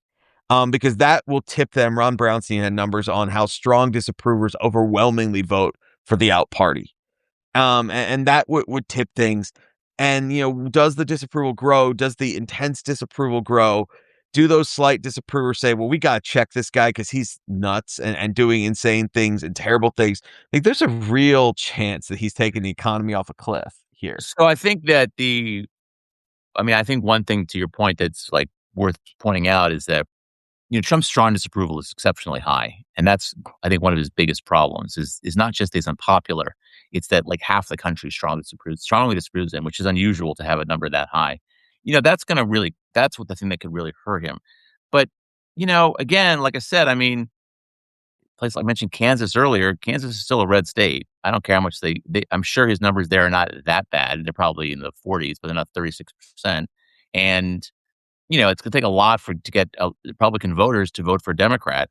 Because that will tip them. Ron Brownstein had numbers on how strong disapprovers overwhelmingly vote for the out party. And that would tip things. And, does the disapproval grow? Does the intense disapproval grow? Do those slight disapprovers say, well, we got to check this guy because he's nuts and doing insane things and terrible things? Like, there's a real chance that he's taking the economy off a cliff here. So I think that I think one thing to your point that's like worth pointing out is that Trump's strong disapproval is exceptionally high, and that's I think one of his biggest problems is not just he's unpopular, it's that like half the country strongly disapproves him, which is unusual to have a number that high. That's what the thing that could really hurt him. But again, like I said, I mean, place I mentioned Kansas earlier. Kansas is still a red state. I don't care how much I'm sure his numbers there are not that bad. They're probably in the 40s, but they're not 36%. And it's going to take a lot to get Republican voters to vote for a Democrat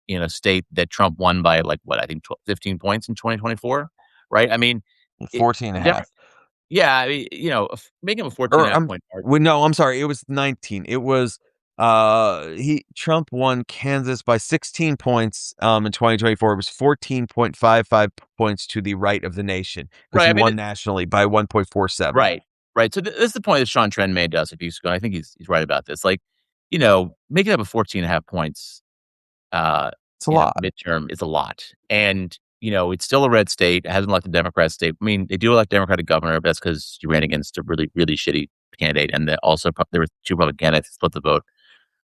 in a state that Trump won by like what I think 15 points in 2024, right? I mean, 14 and a half. Yeah, I mean, making him a 14 and Or a half point margin. well, no, I'm sorry. It was 19. It was Trump won Kansas by 16 points in 2024. It was 14.55 points to the right of the nation because Right. he I mean, won nationally by 1.47. right. Right. So this is the point that Sean Trent made to us a few weeks ago. I think he's right about this. Like, making up a 14 and a half points It's a in a lot. midterm is a lot. And, it's still a red state. It hasn't elected a Democrat state. I mean, they do elect Democratic governor, but that's because you ran against a really, really shitty candidate. And there were two Republican candidates who split the vote.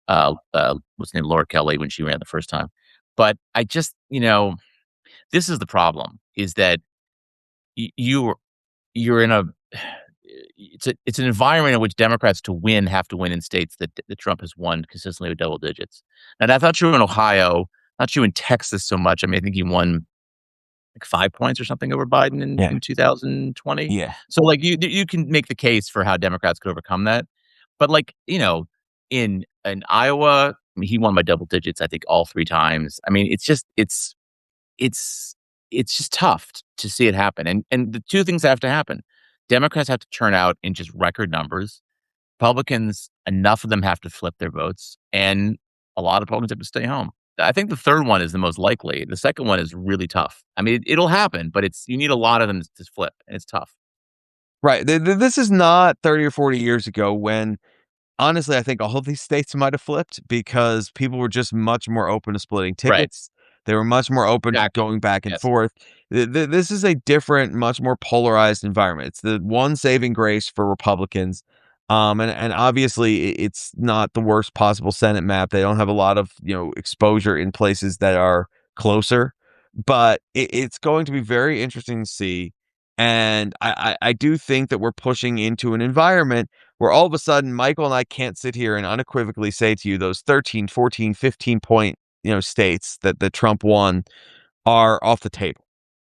What's her name? Laura Kelly when she ran the first time. But I just, this is the problem is that you're in a it's an environment in which Democrats to win have to win in states that Trump has won consistently with double digits. And that's not true in Ohio, not true in Texas so much. I mean, I think he won like 5 points or something over Biden Yeah. in 2020. Yeah. So like you can make the case for how Democrats could overcome that. But like, in Iowa, I mean, he won by double digits, I think all 3 times. I mean, it's just tough to see it happen. And the two things have to happen. Democrats have to turn out in just record numbers. Republicans, enough of them have to flip their votes, and a lot of Republicans have to stay home. I think the third one is the most likely. The second one is really tough. I mean, it'll happen, but you need a lot of them to flip, and it's tough. Right. This is not 30 or 40 years ago when, honestly, I think all of these states might have flipped because people were just much more open to splitting Right. tickets. They were much more open to Exactly. going back and Yes. forth. This is a different, much more polarized environment. It's the one saving grace for Republicans. And obviously it's not the worst possible Senate map. They don't have a lot of, exposure in places that are closer, but it's going to be very interesting to see. And I do think that we're pushing into an environment where all of a sudden Michael and I can't sit here and unequivocally say to you those 13, 14, 15 point, states that Trump won are off the table.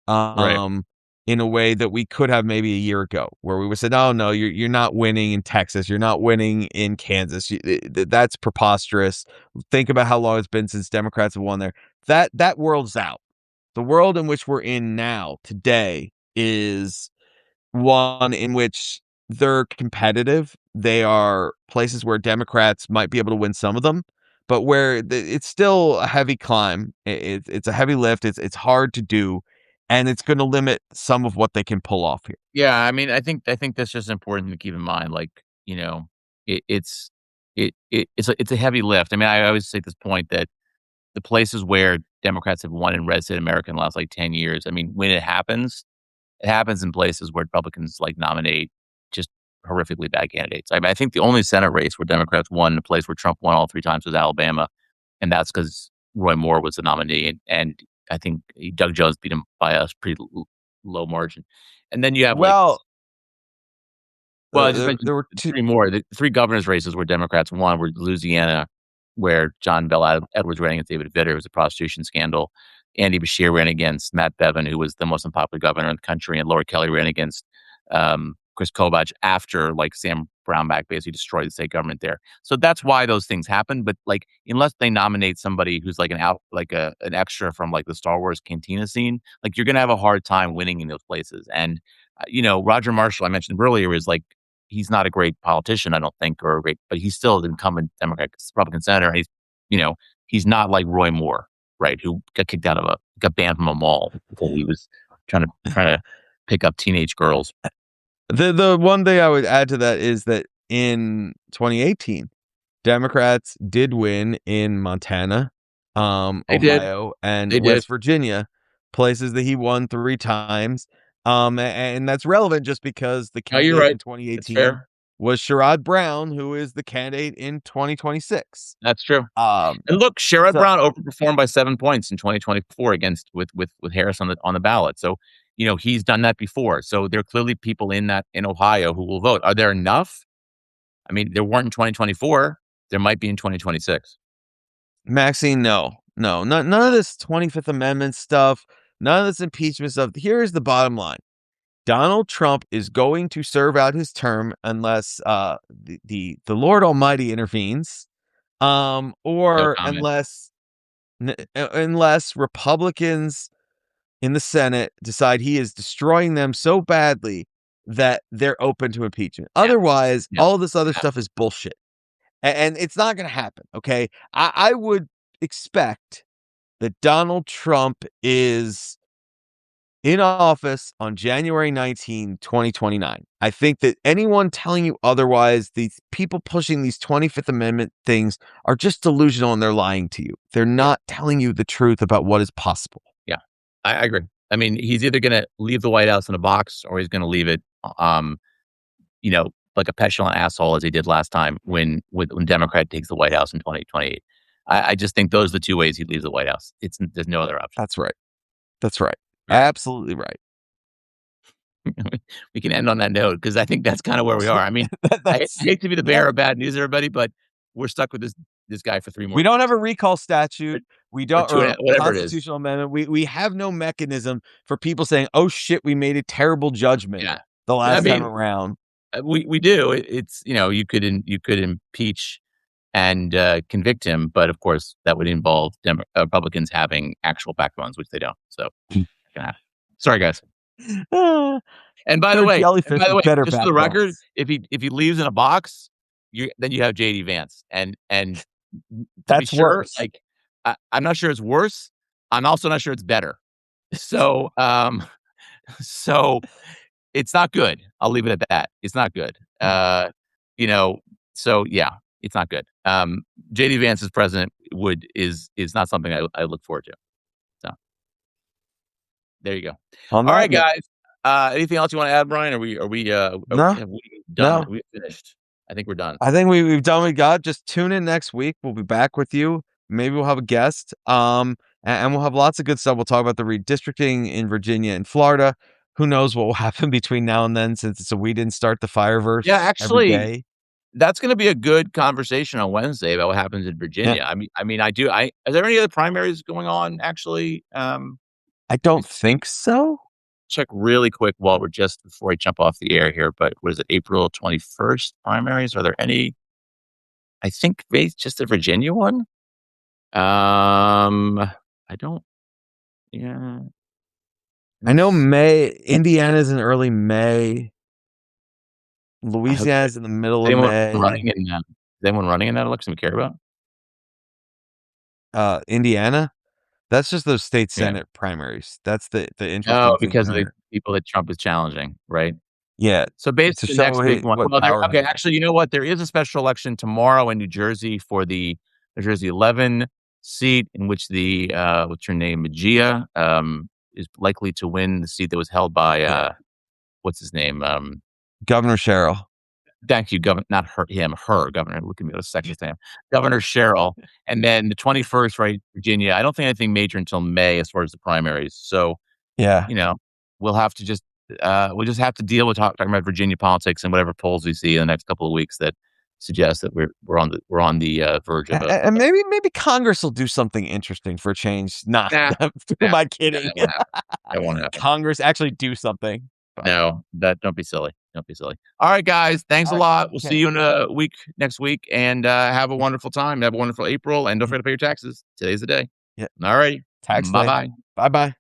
Right. In a way that we could have maybe a year ago, where we would say, "Oh no, you're not winning in Texas, you're not winning in Kansas. That's preposterous. Think about how long it's been since Democrats have won there." That world's out. The world in which we're in now, today, is one in which they're competitive. They are places where Democrats might be able to win some of them, but where it's still a heavy climb. It's a heavy lift. It's hard to do, and it's going to limit some of what they can pull off here. Yeah, I mean, I think that's just important to keep in mind. Like, it's it's a heavy lift. I mean, I always say this point that the places where Democrats have won in red state America in the last like 10 years. I mean, when it happens in places where Republicans like nominate just horrifically bad candidates. I mean, I think the only Senate race where Democrats won, a place where Trump won all 3 times, was Alabama, and that's because Roy Moore was the nominee, and I think Doug Jones beat him by a pretty low margin. And then you have like, Well, well, I just mentioned there were two. 3 more. The 3 governors races where Democrats won were Louisiana, where John Bel Edwards ran against David Vitter. It was a prostitution scandal. Andy Beshear ran against Matt Bevin, who was the most unpopular governor in the country, and Laura Kelly ran against Chris Kobach after like Sam Brownback basically destroyed the state government there. So that's why those things happen. But like, unless they nominate somebody who's like an extra from like the Star Wars cantina scene, like you're gonna have a hard time winning in those places. And Roger Marshall I mentioned earlier is like he's not a great politician, I don't think, but he's still an incumbent Democrat Republican senator. And he's not like Roy Moore, right? Who got banned from a mall because he was trying to pick up teenage girls. The one thing I would add to that is that in 2018, Democrats did win in Montana, Ohio, and West Virginia, places that he won 3 times. And that's relevant just because the candidate in 2018 was Sherrod Brown, who is the candidate in 2026. That's true. And look, Sherrod Brown overperformed by 7 points in 2024 with Harris on the ballot. So he's done that before. So there are clearly people in Ohio who will vote. Are there enough? I mean, there weren't in 2024. There might be in 2026. Maxine, no. None of this 25th Amendment stuff, none of this impeachment stuff. Here's the bottom line. Donald Trump is going to serve out his term unless the Lord Almighty intervenes, or unless Republicans in the Senate decide he is destroying them so badly that they're open to impeachment. Yeah. Otherwise, all this other stuff is bullshit. And it's not going to happen, okay? I would expect that Donald Trump is in office on January 19, 2029. I think that anyone telling you otherwise, these people pushing these 25th Amendment things are just delusional and they're lying to you. They're not telling you the truth about what is possible. Yeah, I agree. I mean, he's either going to leave the White House in a box or he's going to leave it, like a petulant asshole as he did last time when Democrat takes the White House in 2028. I just think those are the two ways he leaves the White House. There's no other option. That's right. Absolutely right. We can end on that note because I think that's kind of where we are. I mean, I hate to be the bearer of bad news, everybody, but we're stuck with this guy for 3 more. We don't have a recall statute. We don't, or constitutional amendment. We have no mechanism for people saying, "Oh shit, we made a terrible judgment the last time around." We do. It's you could impeach and convict him, but of course that would involve Republicans having actual backbones, which they don't. So, sorry guys. And by the way, just for the record, if he leaves in a box, then you have JD Vance, and that's worse. Like, I'm not sure it's worse. I'm also not sure it's better. So, it's not good. I'll leave it at that. It's not good. So yeah, it's not good. JD Vance as president is not something I look forward to. So there you go. All right, guys. Anything else you want to add, Brian? Are we no. Have we done? Are we finished? I think we're done. I think we've done what we got. Just tune in next week. We'll be back with you. Maybe we'll have a guest. And we'll have lots of good stuff. We'll talk about the redistricting in Virginia and Florida. Who knows what will happen between now and then, since we didn't start the Fireverse. Yeah, actually, every day. That's going to be a good conversation on Wednesday about what happens in Virginia. Yeah. I mean, is there any other primaries going on? Actually, I don't think so. Check really quick before I jump off the air here. But what is it? April 21st primaries? Are there any? I think just the Virginia one. I don't. Yeah. I know Indiana's in early May. Louisiana's in the middle of May. Is anyone running in that election we care about? Indiana? That's just those state Senate primaries. That's the interesting thing. Oh, because of the people that Trump is challenging, right? Yeah. So basically, the next big one. Okay, actually, you know what? There is a special election tomorrow in New Jersey for the New Jersey 11 seat, in which the what's her name, Magia, is likely to win the seat that was held by what's his name, Governor Sherrill. Thank you, Governor. Not her, Governor. Look at me, what a sexist I am. Governor Sherrill, and then the 21st, right, Virginia. I don't think anything major until May as far as the primaries. So yeah, we'll have to just have to deal with talking about Virginia politics and whatever polls we see in the next couple of weeks that suggest that we're on the verge of it. And maybe Congress will do something interesting for a change. Nah. Am I kidding? That won't happen. Congress actually do something. No, don't be silly. Don't be silly. All right, guys. Thanks a All right. lot. We'll see Okay. you in a week next week, and have a wonderful time. Have a wonderful April, and don't forget to pay your taxes. Today's the day. Yeah. All righty. Tax Bye day. bye. Bye bye.